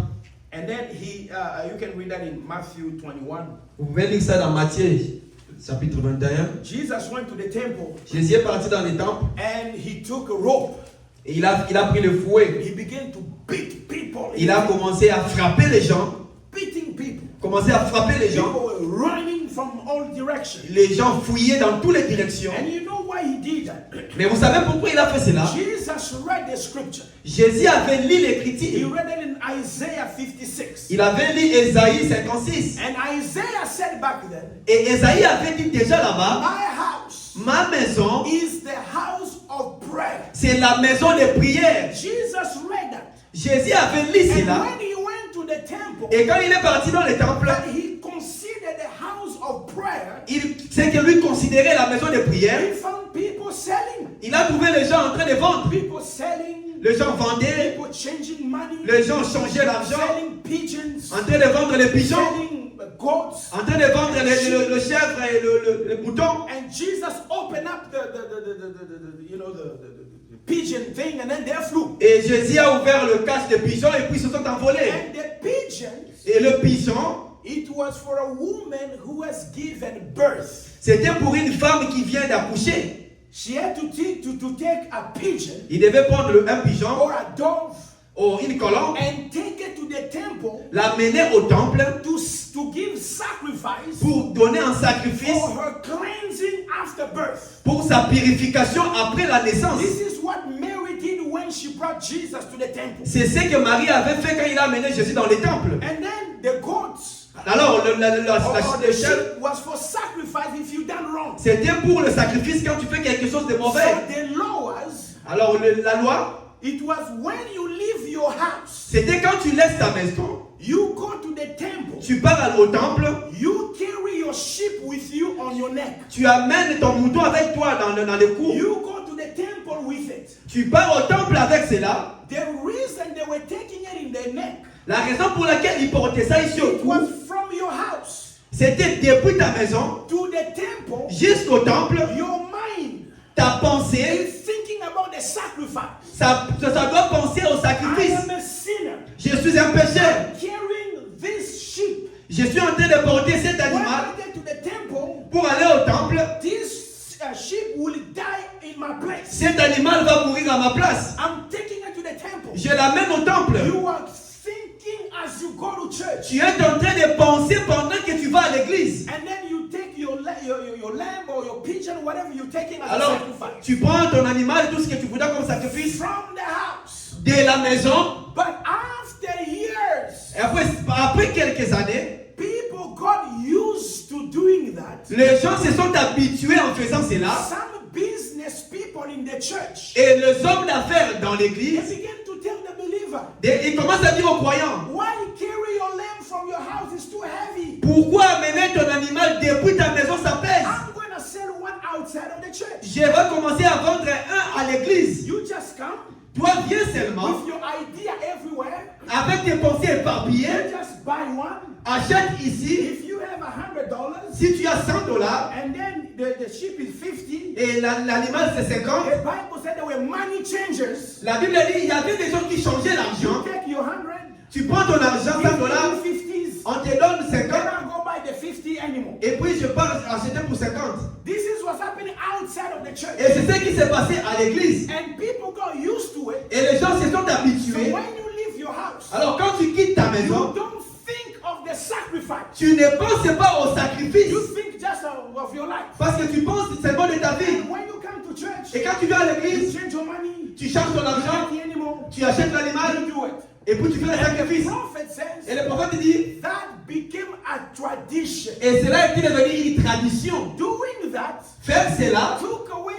and then you can read that in Matthew 21. Vous pouvez lire ça dans Matthieu, chapitre 21. Jesus went to the temple Jésus est parti dans le temple and he took a rope. et il a pris le fouet. He began to beat people. Il a commencé à frapper les gens. Beating people. Commencé à frapper les gens. People were running from all directions. Les gens fouillaient dans toutes les directions. And you know why he did that? Mais vous savez pourquoi il a fait cela? Jesus read the scripture. Jésus avait lu He l'écriture. read it in Isaiah 56. Il avait lu Ésaïe 56. And Isaiah said back then, Et Ésaïe avait dit déjà là-bas, my house ma maison is the house of prayer. C'est la maison de prière. Jesus read that. Jésus avait lu And cela. when he went to the temple, Et quand il est parti dans le temple, and he considered the house of prayer, c'est que lui considérait la maison de prière. he found people selling. Il a trouvé les gens en train de vendre. People selling. Les gens vendaient. People changing money. Les gens changeaient l'argent. Selling pigeons. En train de vendre les pigeons. Selling goats. En train de vendre le chèvre et le mouton. And Jesus opened up the pigeon thing, and then they flew. Et Jésus a ouvert le cache des pigeons et puis ils se sont envolés. And the pigeons, Et le pigeon, it was for a woman who has given birth. c'était pour une femme qui vient d'accoucher. She had to take a pigeon Il devait prendre un pigeon or a dove ou une colombe, and take it to the temple l'amener au temple to give sacrifice pour donner un sacrifice for her cleansing after birth. pour sa purification après la naissance. This is what Mary did when she brought Jesus to the temple. C'est ce que Marie avait fait quand il a amené Jésus dans le temple. And then the goats Alors, or le the chef, sheep was for sacrifice if you done wrong. c'était pour le sacrifice quand tu fais quelque chose de So mauvais. the law was, Alors, la loi, it was when you leave your house, c'était quand tu laisses ta maison, you go to the temple, tu pars au temple, you carry your sheep with you on your neck. tu amènes ton mouton avec toi dans le cou, You go to the temple with it. tu pars au temple avec cela. The reason they were taking it in their neck, La raison pour laquelle ils portaient ça ici au it cou, was from your house c'était depuis ta maison to the temple. jusqu'au temple, Your mind ta pensée, is thinking about the sacrifice. ça doit penser au I sacrifice. am a sinner Je suis un pécheur. carrying this sheep. Je suis en train de porter cet When animal I get to the temple, pour aller au temple. this sheep will die in my place. Cet animal va mourir à ma place. I'm taking it to the temple. Je l'amène au temple. You are thinking as you go to church. Tu es en train de penser pendant que tu vas à l'église. And then you take your lamb or your pigeon, whatever you're taking as a Alors, sacrifice. tu prends ton animal, tout ce que tu voudras comme sacrifice, From the house. de la maison. But after years, Et après quelques années, people got used to doing that. les gens se sont habitués en faisant cela. Some business people in the church, Et les hommes d'affaires dans they l'église, begin to tell the believer, ils commencent à dire aux croyants, why carry your lamb from your house? It's too heavy. pourquoi amener ton animal depuis ta maison, ça pèse? I'm going to sell one outside of the church. Je vais commencer à vendre un à l'église. You just come Toi, viens seulement with your idea everywhere. avec tes pensées éparpillées. You just buy one. Achète ici. If you have $100 Si tu as $100 and then the sheep is 50, et l'animal c'est 50, the Bible said there were money changers. la Bible dit il y avait des gens qui changeaient l'argent. You take your 100, Tu prends ton argent, $100, 50s, on te donne then 50 I go buy the 50 anymore. et puis je pars acheter pour 50. This is what's happening outside of the church. Et c'est ce qui s'est passé à l'église. And people got used to it. Et les gens se sont So habitués. when you leave your house, Alors quand tu quittes ta you maison, don't think of the sacrifice. tu ne penses pas au sacrifice You think just of your life. parce que tu penses seulement de ta vie. And when you come to church, Et quand tu viens à you l'église, change your money. tu changes ton You argent, don't eat anymore. tu achètes l'animal You do it. et puis tu fais le And the sacrifice. prophet Et says le prophète dit, that became a tradition. et cela est devenu une tradition. Doing that Faire cela, took away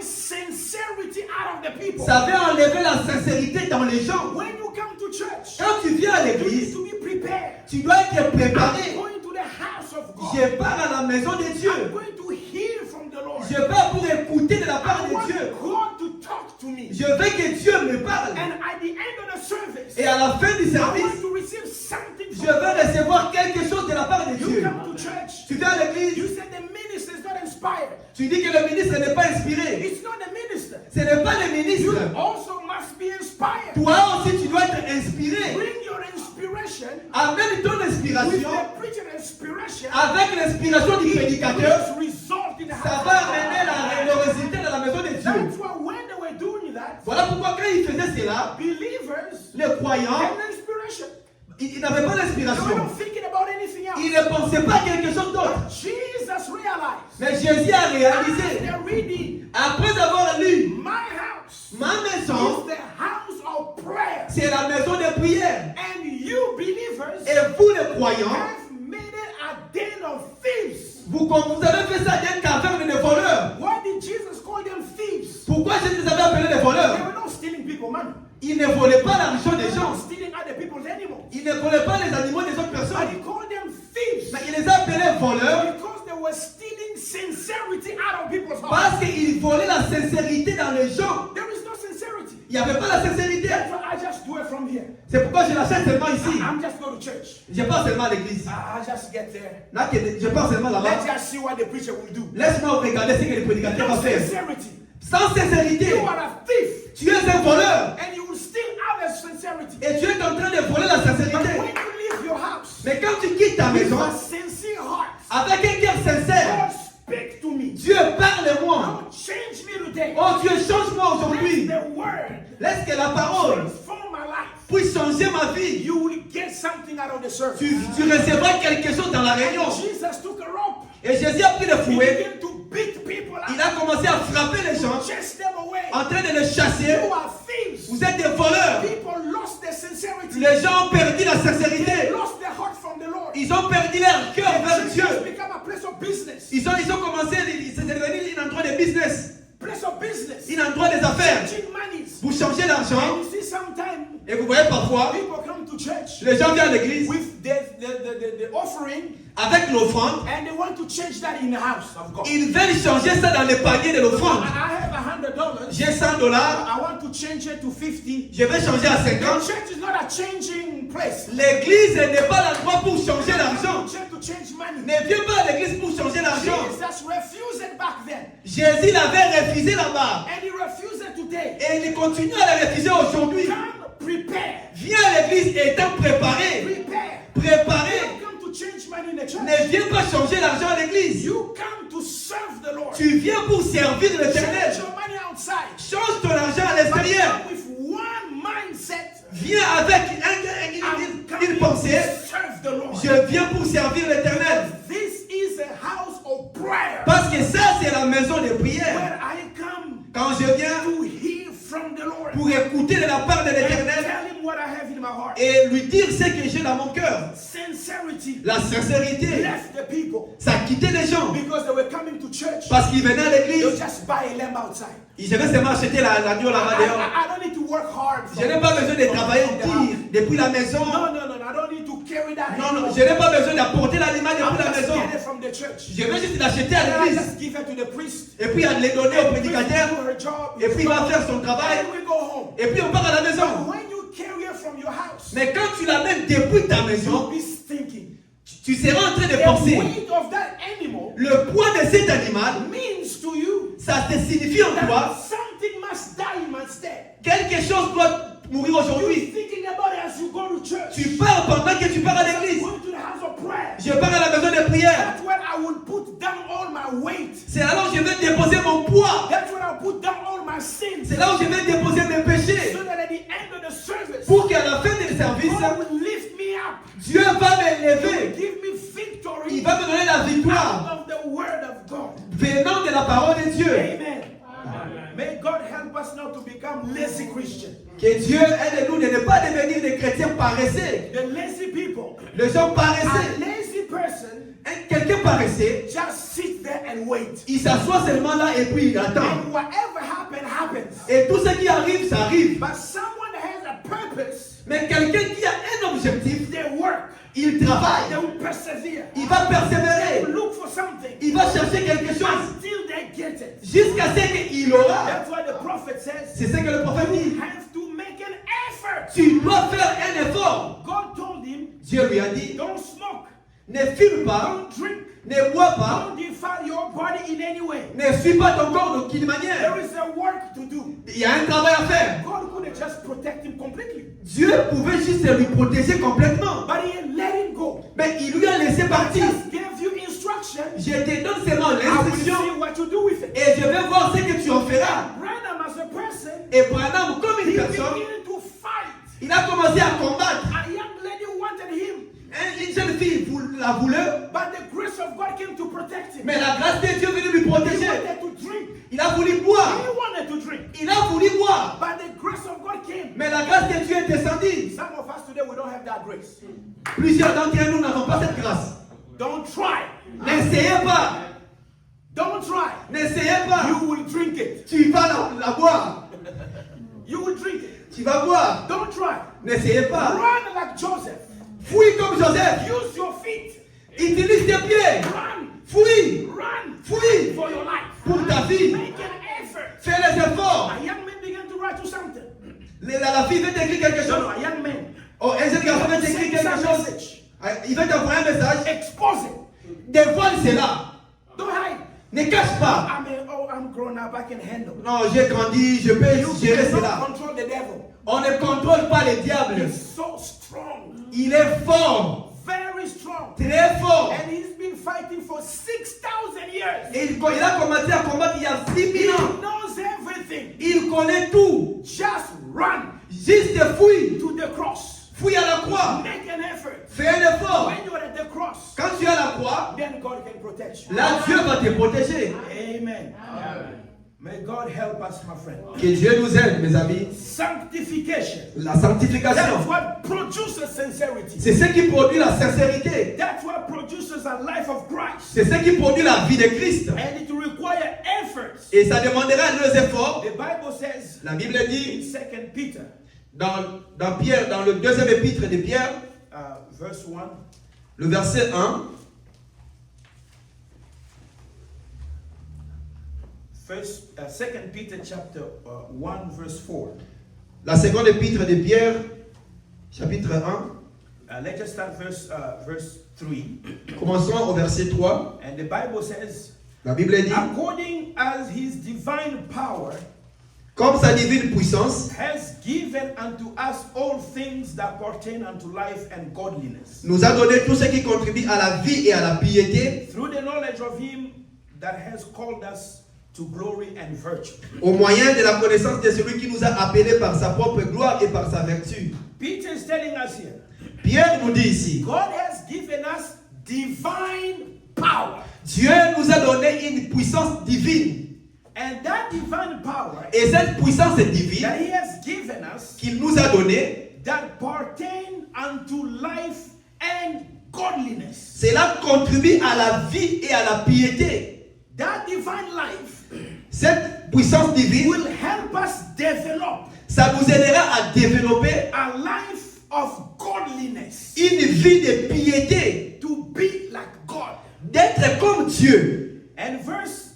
sincerity out of the people. ça veut enlever la sincérité dans les gens. When you come to church, Quand tu viens à you need l'église, to be prepared. tu dois être I'm préparé. going to the house of God. Je pars à la maison de I'm Dieu. going to hear from the Lord. Je pars pour écouter de la part I de want Dieu. God to talk to me. Je veux que Dieu me parle. And at the end of the service, Et à la fin du I service, want to receive something je from veux God. recevoir quelque chose de la part de You Dieu. come to church, Tu viens à you l'église, said the minister is not inspired. tu dis que le ministre n'est pas inspiré. It's not the minister. Ce n'est pas le You ministre. also must be inspired. Toi aussi, tu dois être inspiré. Bring your inspiration Amène ton with inspiration the preacher inspiration. avec l'inspiration du prédicateur. Which result in the Ça house. va amener le résultat dans la maison de Dieu. That's why when they were doing that, Voilà pourquoi quand il faisait cela, believers les croyants, had an inspiration. ils n'avaient pas They d'inspiration. weren't thinking about anything else. Ils ne pensaient pas à quelque chose d'autre. Jesus realized Mais Jésus a réalisé, after reading, après avoir lu, my house ma maison, is the house of prayer. c'est la maison de prière. And you believers Et vous les croyants, have made it a den of thieves. vous avez fait ça d'un caverne de voleurs. Why did Jesus call them thieves? Pourquoi Jésus les avait appelés les Il ne volait pas l'argent des He was gens. not stealing other people's animals. Il ne volait pas les animaux des autres But personnes. he called them thieves. Mais il les appelait voleurs Because they were stealing sincerity out of people's hearts. parce qu'ils volaient la sincérité dans les gens. There is no sincerity. Il n'y avait pas la sincérité. That's why I just do it from here. C'est pourquoi je l'achète seulement ici. I'm just go to church. Je pars seulement à l'église. I just get there. Je pars seulement Let's là-bas. just see what the preacher will do. Laisse-moi regarder ce que le prédicateur No va faire. sincerity. Sans sincérité, You are a thief. tu es un voleur. And you will steal others' sincerity. Et tu es en train de voler la But when sincérité. you leave your house Mais quand tu quittes ta with maison, a sincere heart, avec un cœur sincère, God speak to me. Dieu parle-moi. Lord, change me today. Oh Dieu, change-moi Let aujourd'hui. the word Laisse que la parole transform my life. puisse changer ma vie. You will get something out of the service. Tu recevras quelque chose dans la réunion. Jesus took a rope. Et Jésus a pris le He fouet. began to beat people up. Il a commencé à frapper les gens, Chase them away. en train de les chasser. You are thieves. Vous êtes des voleurs. People lost their sincerity. Les gens ont perdu la They sincérité. lost their heart from the Lord. Ils ont perdu leur cœur vers Church Dieu. has become a place of business. Ils ont commencé, c'est devenu un endroit de business, Place of business. un endroit des affaires. Changing monies. Vous changez l'argent And you see sometimes et vous voyez parfois, people come to church les gens viennent à l'église with the offering avec l'offrande. and they want to change that in the house of God. Ils veulent changer ça dans le panier de l'offrande. I have $100. J'ai $100, I want to change it to 50. je vais changer à The 50. church is not a changing place. L'église n'est pas l'endroit pour changer l'argent. Church to change money. Ne viens pas à l'église pour changer l'argent. Jesus refused it back then. Jésus l'avait refusé là-bas. And he refused it today. Et il continue à le refuser aujourd'hui. Come prepare. Viens à l'église étant préparé. Prepare. Préparé. You don't come to change money in the church. Ne viens pas changer l'argent à l'église. You come to serve the Lord. Tu viens pour servir l'éternel. Change your money outside. Change ton argent à But l'extérieur. come with one mindset. Viens avec I'm une coming pensée. to serve the Lord. Je viens pour servir l'éternel. This is a house of prayer. Parce que ça, c'est la maison de prière. Where I come Quand je viens to hear from the Lord. pour écouter de la part de And l'éternel tell him what I have in my heart. et lui dire ce que j'ai dans mon cœur. Sincerity La sincérité, left the people ça quittait les gens because they were coming to church. parce qu'ils venaient à They'll l'église. just buy a lamb outside. Ils devaient seulement acheter l'agneau là-bas dehors. I don't need to work hard. Je n'ai pas besoin de travailler dur depuis la maison. No. I don't need to carry that. Non, anymore. je n'ai pas besoin d'apporter l'animal I'm depuis la just maison. get it from the church. Je vais juste l'acheter à And I l'église. just give it to the priest. Et puis à les donner au The priest prédicateur. will do her job. Et puis il va faire son travail. And we go home. Et puis on part à la But maison. when you carry it from your house, Mais quand tu l'amènes depuis ta you'll maison, be thinking. tu seras en train de The penser. weight of that animal Le poids de cet animal, means to you ça te signifie en that toi, something must die instead. quelque chose doit mourir You're aujourd'hui. thinking about it as you go to church. Tu pars pendant que tu pars à l'église. Going to the house of prayer. Je pars à la maison de prière. That's where I will put down all my weight. C'est là où je vais déposer mon poids. That's where I'll put down all my sins. C'est là où je vais déposer mes péchés. So that at the end of the service, Pour qu'à la fin du service, God will lift me up. Dieu va He will m'élever. give me victory Il va me donner la victoire out of the word of God. venant de la parole de Dieu. Amen. May God help us not to become lazy Christians. Que Dieu aide-nous de ne pas devenir des chrétiens paresseux. The lazy people. Les gens A paresseux. lazy person Quelqu'un paresseux, just sit there and wait. il s'assoit seulement là et puis il attend. And whatever happens. Et tout ce qui arrive, ça arrive. But someone that has a purpose, Mais quelqu'un qui a un objectif, they work. il travaille. They will persevere. Il va They persévérer. will look for something Il va chercher quelque chose until they get it. jusqu'à ce qu'il aura. That's what the prophet says. C'est ce que le prophète dit. You have to make an effort. Tu dois faire un effort. God told him, Dieu lui a dit, don't smoke, ne fume pas, don't drink, ne bois pas, don't defile your body in any way. ne suis pas ton corps d'aucune manière. There is a work to do. Il y a un travail à faire. God couldn't just protect him completely, Dieu pouvait juste lui protéger complètement. but he let him go. Mais il lui a laissé partir. Just gave you instruction. Je te donne seulement I will l'instruction see what you do with it. et je vais voir ce que tu en feras. Branham as a person, Et Branham, comme he une personne, began to fight. il a commencé à combattre. A young lady wanted him, Une jeune fille la voulait, but the grace of God came to protect him. mais la grâce de Dieu venait lui He protéger. wanted to drink. Il a voulu He boire. wanted to drink. Il a voulu boire. But the grace of God came. Mais la grâce de Dieu est descendue. Some of us today, we don't have that grace. Plusieurs d'entre nous n'avons pas cette grâce. Don't try. N'essayez pas. Don't try. N'essayez pas. You will drink it. Tu vas la boire. You will drink it. Tu vas voir. Don't try. N'essayez pas. Run like Joseph. Fouille comme Joseph. Use your feet. Utilise tes pieds. Run. Fouille. Run. Fouille. For your life. Pour ta vie. Make an effort. Fais les efforts. A young man began to write to something. La fille veut t'écrire quelque No, chose. no, a young man. Oh, un jeune garçon veut t'écrire Send quelque some chose. message. Il veut t'envoyer un message. Expose it. Dévoile cela. Don't hide. Ne cache pas. I'm grown up. I can handle. Non, j'ai grandi, je peux You gérer cannot cela. control the devil. On ne contrôle pas le diable. He's so strong. Il est fort. Very strong. Très fort. And he's been fighting for 6,000 years. Et quand il a commencé à combattre il y a 6 He 000 ans, knows everything. il connaît tout. Just run Juste fouille. to the cross. Fouille à la croix. Make an effort. Fais un effort. When you're at the cross, Quand tu es à la croix, then God can protect you. là Dieu va te protéger. Amen. May God help us, my friend. Que Dieu nous aide, mes amis. Sanctification. La sanctification, That's what produces sincerity. c'est ce qui produit la sincérité. That's what produces a life of Christ. C'est ce qui produit la vie de Christ. And it requires efforts. Et ça demandera nos efforts. The Bible says La Bible in dit 2 Peter, dans Pierre, dans le deuxième épître de Pierre, verse 1, le verset 1. First, 2 Peter chapter 1 verse 4. La seconde épître de Pierre, chapitre 1. Let's just start verse 3. Commençons au verset 3. And the Bible says, La Bible dit, according as his divine power comme sa divine puissance, has given unto us all things that pertain unto life and godliness, nous a donné tout ce qui contribue à la vie et à la piété, through the knowledge of him that has called us to glory and virtue. au moyen de la connaissance de celui qui nous a appelés par sa propre gloire et par sa vertu. Peter is telling us here, Pierre nous dit ici, God has given us divine power. Dieu nous a donné une puissance divine. And that divine power Et cette puissance divine that he has given us qu'il nous a donnée, that pertain unto life and godliness. cela contribue à la vie et à la piété. That divine life Cette puissance divine, will help us develop ça nous aidera à développer a life of godliness, une vie de piété, to be like God. d'être comme Dieu. And verse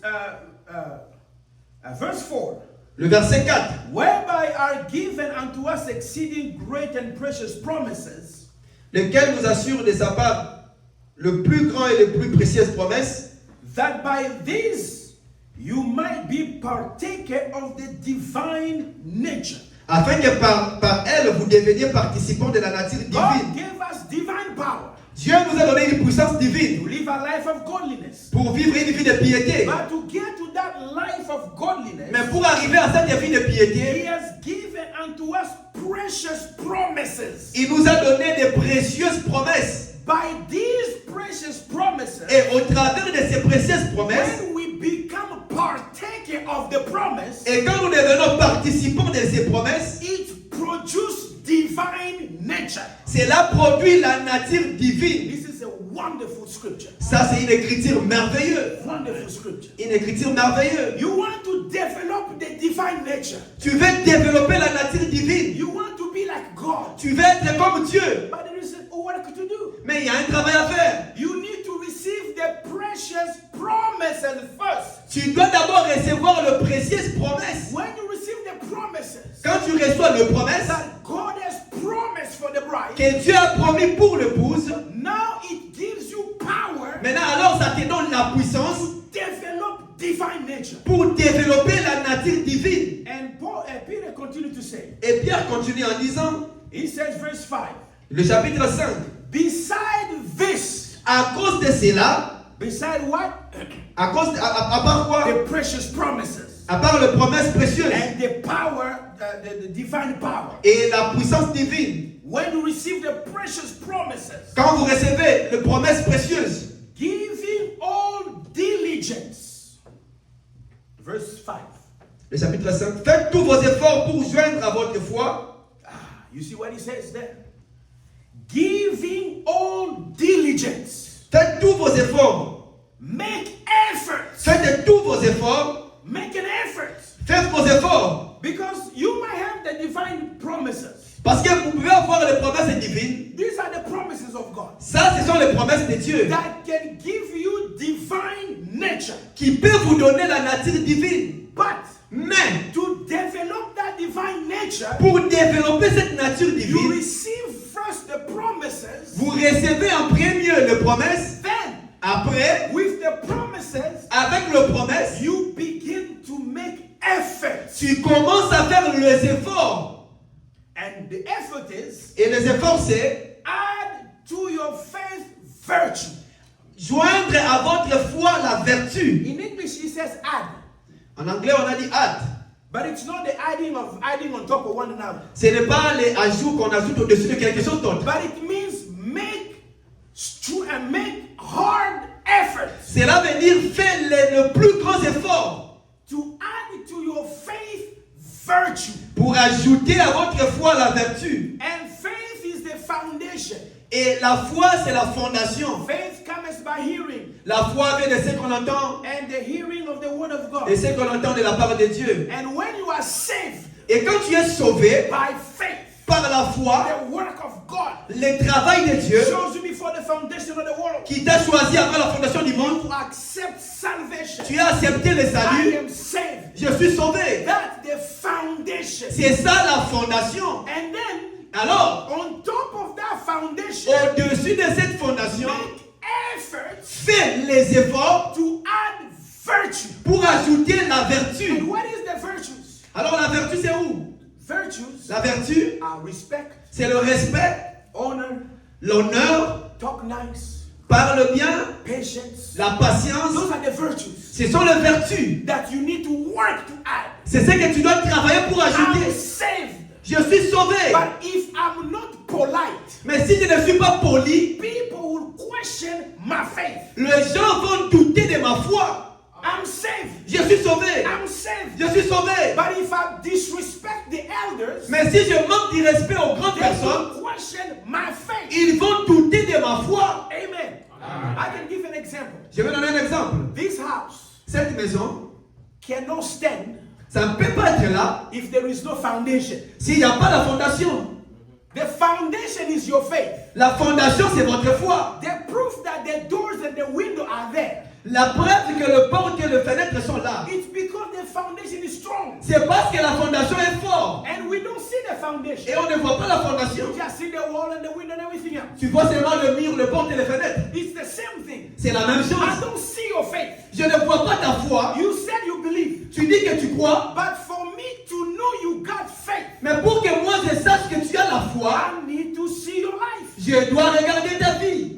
4, Le verset 4. whereby are given unto us exceeding great and precious promises, Lequel nous assure de sa part le plus grand et les plus précieuses promesses, that by these you might be partaker of the divine nature. afin que par elle vous deveniez participants de la nature God divine. gave us divine power Dieu nous a donné une puissance to divine live a life of godliness. pour vivre une vie de piété. But to get to that life of godliness, Mais pour arriver à cette vie de He piété, has given unto us precious promises. il nous a donné des précieuses promesses. By these precious promises, Et au travers de ces précieuses promesses, when we become partaker of the promise, et quand nous devenons participants de ces promesses, it produces divine nature. cela produit la nature divine. This is a wonderful scripture. Ça, c'est une écriture merveilleuse. Wonderful scripture. Une écriture merveilleuse. You want to develop the divine nature. Tu veux développer la nature divine. You want to be like God. Tu veux être comme Dieu. But there is a work to do. Mais il y a un travail à faire. You need to receive the precious promises first. Tu dois d'abord recevoir le précieuses promesses. When you receive the promises Quand tu reçois le promesse that God has promised for the bride, que Dieu a promis pour l'épouse, now it gives you power maintenant alors ça te donne la puissance to develop divine nature. pour développer la nature divine. And Peter continued to say, Et Pierre continue en disant, he says, verse 5, le chapitre 5, beside this, à cause de cela, beside what? à part quoi? The precious promises À part les promesses précieuses and the power, the divine power. et la puissance divine. When you receive the precious promises, Quand vous recevez les promesses précieuses, giving all diligence. Verse 5. le chapitre 5, faites tous vos efforts pour joindre à votre foi. You see what he says there? Giving all diligence. Faites tous vos efforts. Make efforts. Faites tous vos efforts. Make an effort. Faites vos efforts. Because you might have the divine promises. Parce que vous pouvez avoir les promesses divines. These are the promises of God Ça, ce sont les promesses de Dieu that can give you divine nature. qui peuvent vous donner la nature divine. But Mais to develop that divine nature, pour développer cette nature you divine, receive first the promises. vous recevez en premier les promesses. Then, Après, with the promises, avec les promesses, you begin to make efforts. tu commences à faire les efforts. And the effort is Et les efforts, c'est add to your faith virtue. joindre à votre foi la vertu. In English, it says add. En anglais, on a dit add. But it's not the adding on top of one another. Ce n'est pas les ajouts qu'on ajoute au-dessus de quelque chose d'autre. But it means make hard efforts Cela veut dire faire le plus grand effort to add to your faith virtue. pour ajouter à votre foi la vertu. And faith is the foundation. Et la foi, c'est la fondation. Faith comes by hearing, La foi vient de ce qu'on entend and the hearing of the word of God. et ce qu'on entend de la part de Dieu. And when you are saved Et quand tu es sauvé by faith, par la foi, the work of God le travail de Dieu chose you before the foundation of the world. qui t'a choisi avant la fondation du monde, You accept salvation. tu as accepté le I salut. am saved. Je suis sauvé. That's the foundation. C'est ça la fondation. And then, Alors, on top of that foundation, au-dessus de cette fondation, make efforts fais les efforts to add virtue. pour ajouter la vertu. And what is the virtues? Alors la vertu c'est où? Virtues La vertu, are respect, c'est le respect, honor, l'honneur, talk nice, parle bien, patience. la patience. Those are the virtues Ce sont les vertus. that you need to work to add. C'est ce que tu dois travailler pour I'm ajouter. saved. Je suis sauvé. But if I'm not polite, Mais si je ne suis pas poli, people will question my faith. les gens vont douter de ma foi. I'm saved. Je suis sauvé. I'm saved. Je suis sauvé. But if I disrespect the elders, Mais si je manque de respect aux grandes they personnes, will question my faith. ils vont douter de ma foi. Amen. I can give an example. Je vais donner un exemple. This house Cette maison, cannot stand ça ne peut pas être là if there is no foundation. s'il n'y a pas la fondation. The foundation is your faith. La fondation, c'est votre foi. The proof that the doors and the window are there. La preuve que le porte et les fenêtres sont là. It's because the foundation is strong. C'est parce que la fondation est forte. And we don't see the foundation. Et on ne voit pas la fondation. You just see the wall and the window and everything else. Tu vois seulement le mur, le porte et les fenêtres. It's the same thing. C'est la même I chose. don't see your faith. Je ne vois pas ta foi. You said you believe. Tu dis que tu crois. But for me to know you got faith, Mais pour que moi je sache que tu as la foi, I need to see your life. je dois regarder ta vie.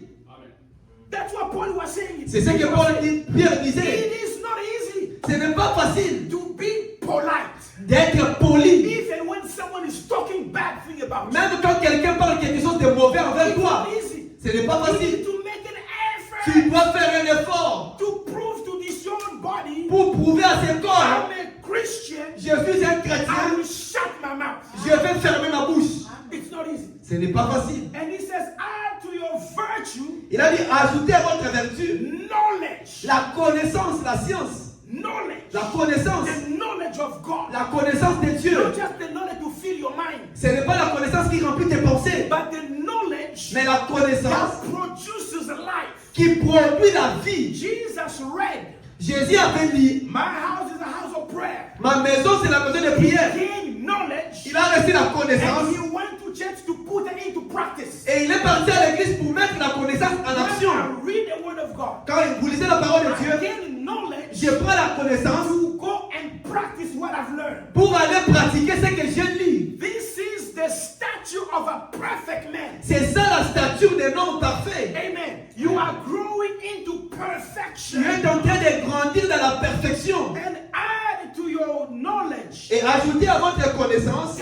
That's what Paul was saying. C'est ce que Pierre disait. It is not easy Ce n'est pas facile to be polite. d'être poli. Even when someone is talking bad thing about you. Même quand quelqu'un parle quelque chose de mauvais envers It's toi, not easy. ce n'est pas You facile. need to make an Tu effort dois faire un effort to prove to this young body pour prouver à ce corps, I'm a Christian. je suis un I chrétien, will shut my mouth. je vais fermer ma bouche. It's not easy. Ce n'est pas facile. And he says, add to your virtue Il a dit, ajoutez à votre vertu knowledge. la connaissance, la science, Knowledge. la connaissance, The knowledge of God. la connaissance de Dieu. Not just the knowledge to fill your mind, Ce n'est pas la connaissance qui remplit tes pensées, but the knowledge mais la connaissance that produces life. qui produit la vie. Jesus read, Jésus avait dit, my house is a house of prayer. ma maison c'est la maison de prière. Gain knowledge, Il a reçu la and connaissance he went to church to put it into practice. et il est parti à l'église pour mettre la connaissance en When action. I read the word of God, Quand vous lisez la parole de I Dieu, gain knowledge je prends la connaissance to go and practice what I've learned. pour aller pratiquer ce que je lis. This is the statue of a perfect man. C'est ça la stature d'un homme parfait. Amen. You are growing into Tu perfection. es en train de grandir dans la perfection. And add to your knowledge Et ajouter à votre connaissance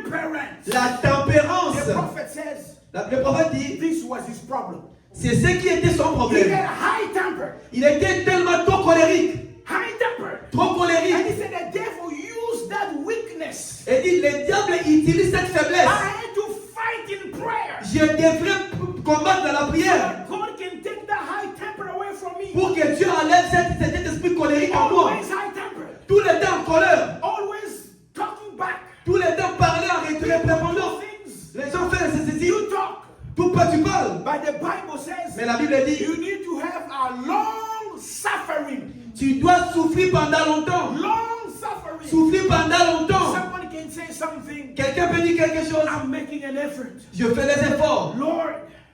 temperance. la tempérance. The prophet says Le prophète dit, this was his problem. c'est ce qui était son He problème. had high temper. Il était tellement trop colérique, High temper. trop And colérique. he said the devil used that weakness. Et dit, le diable utilise cette I faiblesse. had to fight in prayer. Je devrais combattre dans la So prière that God can take that high temper away from me. pour que Dieu enlève cet esprit colérique en moi. Always high temper. Tout le temps en colère, Always talking Tout pas tu parles. But the Bible says Mais la Bible dit, you need to have a long suffering. tu dois souffrir pendant longtemps. Long suffering. Souffrir pendant longtemps. Someone can say something. Quelqu'un peut dire quelque chose. I'm making an effort. Je fais des efforts. Lord,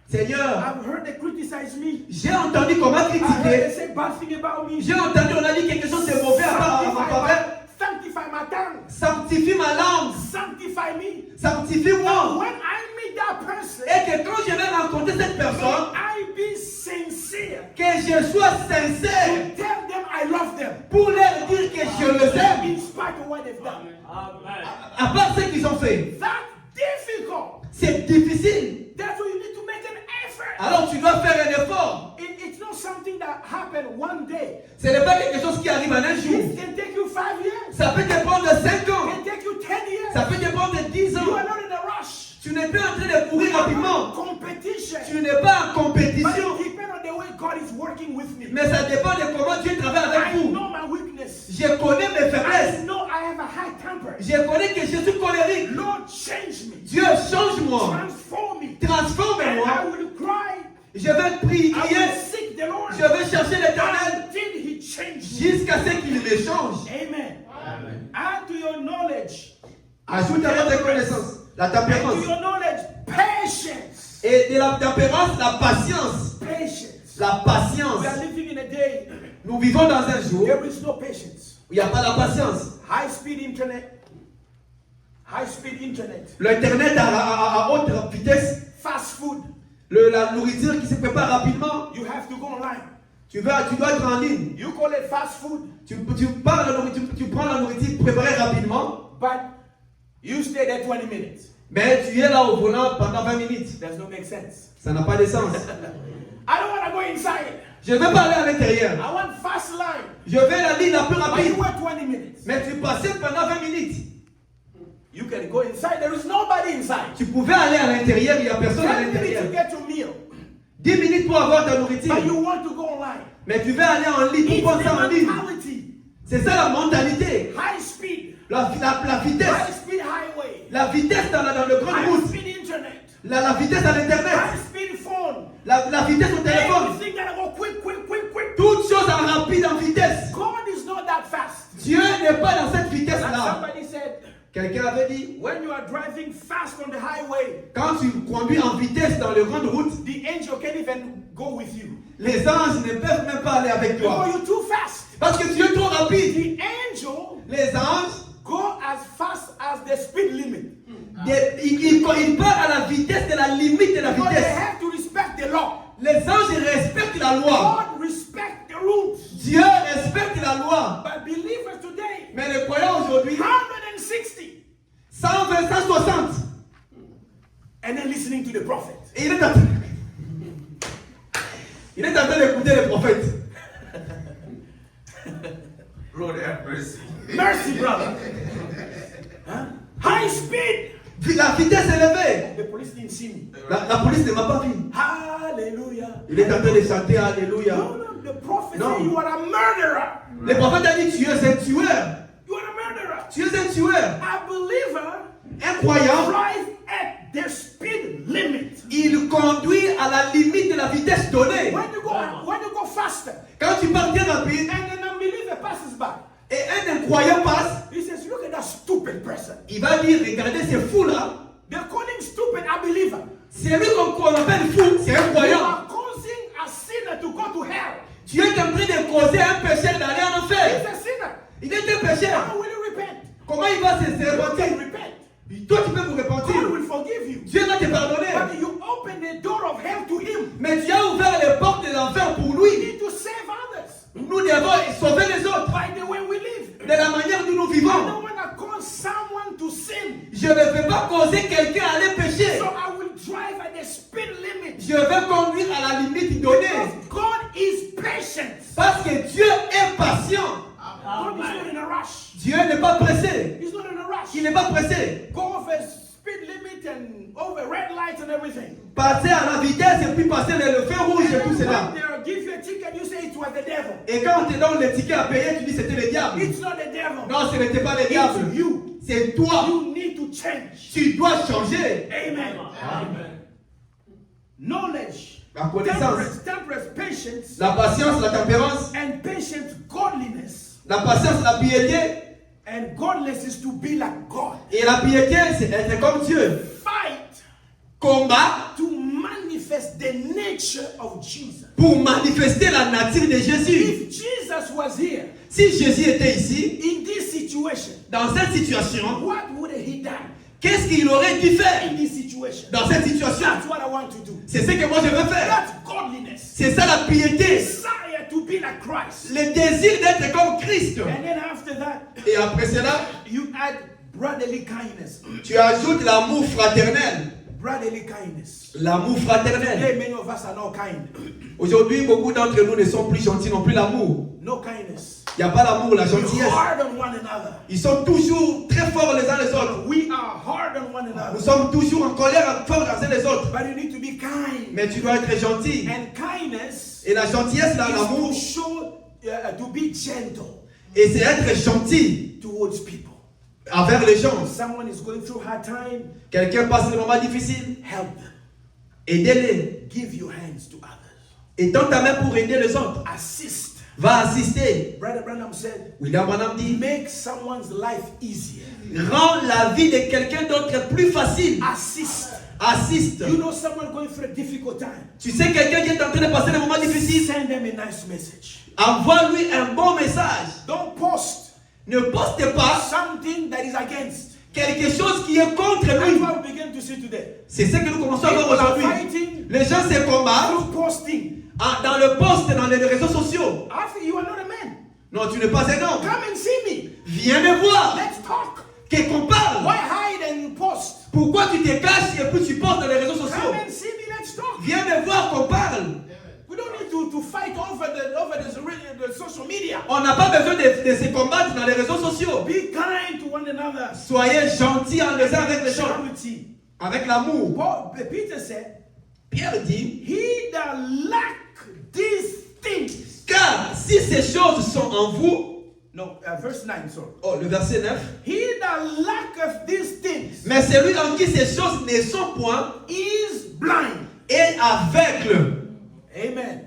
Seigneur, I've heard they criticize me. j'ai entendu comment I heard they critiquer. say bad thing about me. J'ai entendu, on a dit quelque chose de mauvais à ma faveur. Sanctify my tongue. Sanctifie ma langue. Sanctify me. Sanctifie-moi. When I meet that person, Et que quand je vais rencontrer cette personne, I be sincere. que je sois sincère Tell them I love them. pour leur dire que je les aime. In spite of what they've done. À part ce qu'ils ont fait. That's difficult. C'est difficile. That's why you need to make an effort. Alors tu dois faire un effort. It's not something that happened one day. Ce n'est pas quelque chose qui arrive en un jour. It can take you 5 years. Ça peut te prendre 5 It ans. can take you 10 years. Ça peut te prendre 10 You ans. are not in a rush. Tu n'es pas en train de courir rapidement. Competition. Tu n'es pas en But compétition. it depends on the way God is working with me. Mais ça dépend de comment Dieu travaille avec I vous. know my weakness. Je connais mes faiblesses. I know I have a high temper. Je connais que je suis colérique. Lord, change me. Dieu, change-moi. Transform me. And I Transforme-moi. will cry. Je vais prier. I will seek the Lord. Je vais chercher l'Éternel Until he changes me. jusqu'à ce qu'il me change. Amen. Add to your knowledge. Ajoute à votre connaissance la Add to tempérance. your knowledge patience. Et de la tempérance, la patience. Patience. La patience. We are living in a day Nous vivons dans un jour there is no patience. où il n'y a pas la patience. High speed internet. High speed internet. L'Internet à haute vitesse. Fast food. La nourriture qui se prépare rapidement. You have to go online. Tu dois être en ligne. You call it fast food, Tu prends la nourriture préparée rapidement. but you stay there 20 minutes. Mais tu es là au volant pendant 20 minutes. Does not make sense. Ça n'a pas de sens. I don't want to go inside. Je ne veux pas aller à l'intérieur. I want fast line. Je veux la ligne la plus But rapide. you wait 20 minutes. Mais tu passais pendant 20 minutes. You can go inside. There is nobody inside. Tu pouvais aller à l'intérieur, il n'y a personne à 10 minutes l'intérieur. to get your meal. 10 minutes pour avoir ta nourriture. But you want to go online. Mais tu veux aller en ligne, It's pour prendre ça en the ligne. mentality. C'est ça la mentalité. High speed. La High vitesse. speed highway. La vitesse dans le grand High route. speed internet. La vitesse à l'internet. High speed phone. La vitesse au téléphone. Everything gotta go quick, quick, quick, quick. Toutes choses en rapide, en vitesse. God is not that fast. Dieu n'est pas dans cette Like vitesse-là. somebody said, Quelqu'un avait dit, when you are driving fast on the highway, quand tu conduis en vitesse dans le grand route, the angel can't even go with you. les anges ne peuvent même pas aller avec toi. Because you're too fast. Parce que tu es trop rapide. The angel Les anges, go as fast as the speed limit. ils partent à la vitesse de la limite de la Because they vitesse. have to respect the law. Les anges respectent la loi. God respect the rules. Dieu respecte la loi. But believers today, Mais les croyants aujourd'hui, 160, 120, 160. and then listening to the prophet. Et il est en train d'écouter les prophètes. Lord have mercy. Mercy, brother. Huh? High speed. La vitesse élevée. The police didn't see me. La police ne m'a pas vu. Hallelujah. Il est en train de chanter Alléluia. No, no, the prophet No. said you are a murderer. Le prophète a dit, tu es un tueur. You are a murderer. Tu es un tueur. A believer Un croyant, drives at the speed limit. il conduit à la limite de la vitesse donnée. When you go faster, Quand tu pars très rapide and an unbeliever passes by, et un incroyant passe, he says, "Look at that stupid person." il va dire, regardez ces fous-là. They're calling stupid a believer. C'est lui qu'on appelle fou, c'est un You croyant. are causing a sinner to go to hell. Tu es en train de causer un pécheur d'aller en He's enfer. a sinner. Il est un pécheur. How will you repent? Comment il va se You can repentir? repent. Toi, tu peux vous repentir. God will forgive you. Dieu va te pardonner. But you open the door of hell to him. Mais tu as ouvert les portes de l'enfer pour We lui. need to save others Nous devons sauver les autres by the way we live. de la manière dont nous I vivons. don't want to cause someone to sin. Je ne vais pas causer quelqu'un à aller pécher. So I will drive at the speed limit. Je vais conduire à la limite donnée. Because God is patient. Parce que Dieu est patient. God is not in a rush. Dieu n'est pas pressé. He's not in a rush. Il n'est pas pressé. Go over speed limit and over red lights and everything. Passer à la vitesse et puis passer le feu rouge et tout And cela. when they give you a ticket, you say it was the devil. Et quand on te donne le ticket à payer, tu dis c'était le diable. It's not the devil. Non, ce n'était pas le diable. It's you. C'est toi. You need to change. Tu dois changer. Amen. knowledge, la connaissance, temperance, patience, la patience, la tempérance, and patience, godliness. la patience, la piété, And godliness is to be like God. et la piété, c'est être comme Dieu. Fight Combat to manifest the nature of Jesus. pour manifester la nature de Jésus. If Jesus was here Si Jésus était ici, in this situation, dans cette situation, what would he done qu'est-ce qu'il aurait dû faire in this situation? dans cette situation? That's what I want to do. C'est ce que moi je veux faire. That's godliness. C'est ça la piété. Desire to be like Christ. Le désir d'être comme Christ. And then after that, Et après cela, you add brotherly kindness. tu ajoutes l'amour fraternel. Brotherly kindness. L'amour fraternel. Today, many of us are not kind. Aujourd'hui, beaucoup d'entre nous ne sont plus gentils, non plus l'amour. No kindness. Il n'y a pas l'amour, la We're gentillesse. hard on one another. Ils sont toujours très forts les uns les autres. We are hard on one Nous another. sommes toujours en colère forts les uns les autres. But you need to be kind. Mais tu dois être gentil. And kindness Et la gentillesse, là, is l'amour, to show, to be gentle et c'est être gentil towards people. envers les gens. Someone is going through hard time, Quelqu'un passe des moments difficiles, help them. aidez-les. Give your hands to others. Et tends ta main pour aider les autres. Assist. Va assister. Brother Branham said, William Branham dit, make someone's life easier. rends la vie de quelqu'un d'autre plus facile. Assist. Assiste. You know someone going through a difficult time. Tu sais quelqu'un qui est en train de passer des moments difficiles, Send them a nice message. envoie-lui un bon message. Don't post Ne poste pas something that is against. quelque chose qui est contre That's lui. what we begin to see today. C'est ce que nous commençons à voir People are aujourd'hui. fighting Les gens se combattent through posting. dans le poste, dans les réseaux sociaux. I think you are not a man. Non, tu n'es pas un homme. Come and see me. Viens me voir. Let's talk. Qu'on parle. Why hide and post? Pourquoi tu te caches et puis tu postes dans les réseaux sociaux? Come and see me. Let's talk. Viens me voir qu'on parle. We don't need to fight over the social media. On n'a pas besoin de se combattre dans les réseaux sociaux. Be kind to one another. Soyez gentils en les uns avec les autres. Charity. Avec l'amour. Peter said, Pierre dit, he that lack these things. car si ces choses sont en vous, No, verse 9, sorry. oh, le verset 9, He that lacketh these things mais celui en qui ces choses ne sont point is blind. est aveugle. Amen.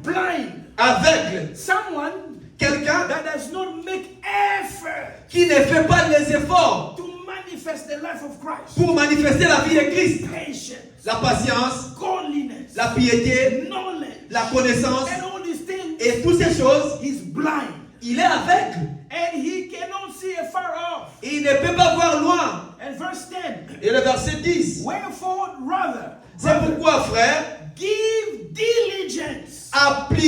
Blind. Aveugle. Someone Quelqu'un that does not make effort qui ne fait pas les efforts to manifest the life of Christ. pour manifester la vie de Christ. Patience, La patience, godliness, la piété, knowledge, la connaissance and all these things. et toutes ces choses, He's blind. il est aveugle. And he cannot see afar off. Et il ne peut pas voir loin. And verse 10. Et le verset 10, Wherefore, rather, c'est pourquoi, frère, give diligence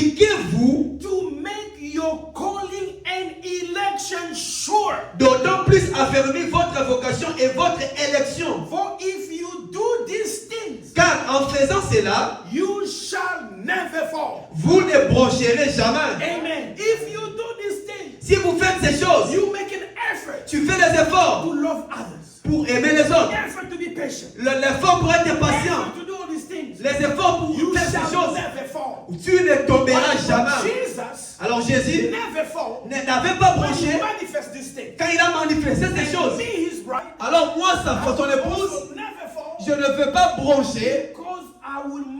appliquez-vous to make your calling and election sure. d'autant plus affermir votre vocation et votre élection. For if you do these things, Car en faisant cela, you shall never fall. vous ne broncherez jamais. Amen. If you do these things, Si vous faites ces choses, you make an effort tu fais des efforts to love others, pour aimer les autres. effort to be patient, L'effort pour être patient. effort to do all these things. Les efforts pour You faire ces shall choses. never fall. Tu ne tomberas But jamais. Jesus Alors Jésus never fall. n'avait pas When bronché he manifests these things, quand il a manifesté ces choses. me, his bride, Alors moi, son épouse, also never fall je ne veux pas broncher because I'm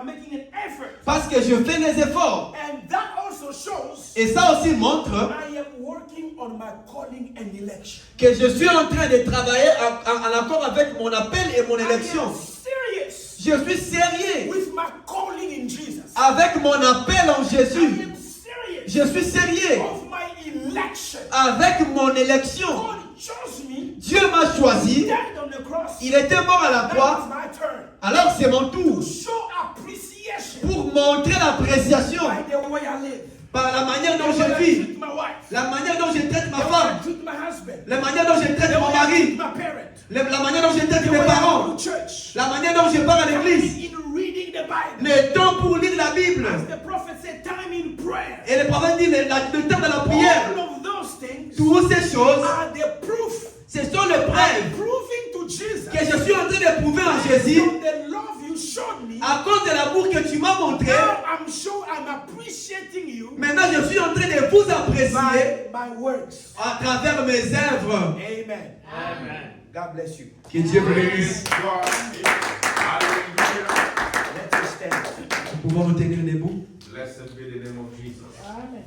making an effort. parce que je fais des efforts. And that also shows Et ça aussi montre I am working on my calling and election. que je suis en train de travailler en accord avec mon appel et mon I élection. am serious Je suis sérieux with my calling in Jesus. avec mon appel en I Jésus. am serious Je suis sérieux of my election. avec mon élection. God chose me, Dieu m'a choisi. died on the cross. Il était mort à la That croix. was my turn. Alors c'est mon tour To show appreciation pour montrer l'appréciation by the way I live. par la manière dont The way je I vis, treat my wife. la manière dont je traite ma The way femme, I treat my husband. la manière dont je traite The mon way I mari, treat my parent. la manière dont je traite The mes way I parents, go to church. la manière dont je pars à l'église. In reading the Bible. Le temps pour lire la Bible. As the prophet said, time in prayer. Et le prophète dit le temps de la prière. All of those things Toutes ces choses, are the proof. ce sont les I'm preuves proving to Jesus que je suis en train de prouver en Jésus from the love you showed me. à cause de l'amour que tu m'as montré. Now I'm appreciating you Maintenant, je suis en train de vous apprécier by my works. à travers mes œuvres. Amen. Amen. God bless you. Que Dieu vous bénisse. Hallelujah. Pouvons nous tenir debout? Blessed be the name of Jesus. Amen.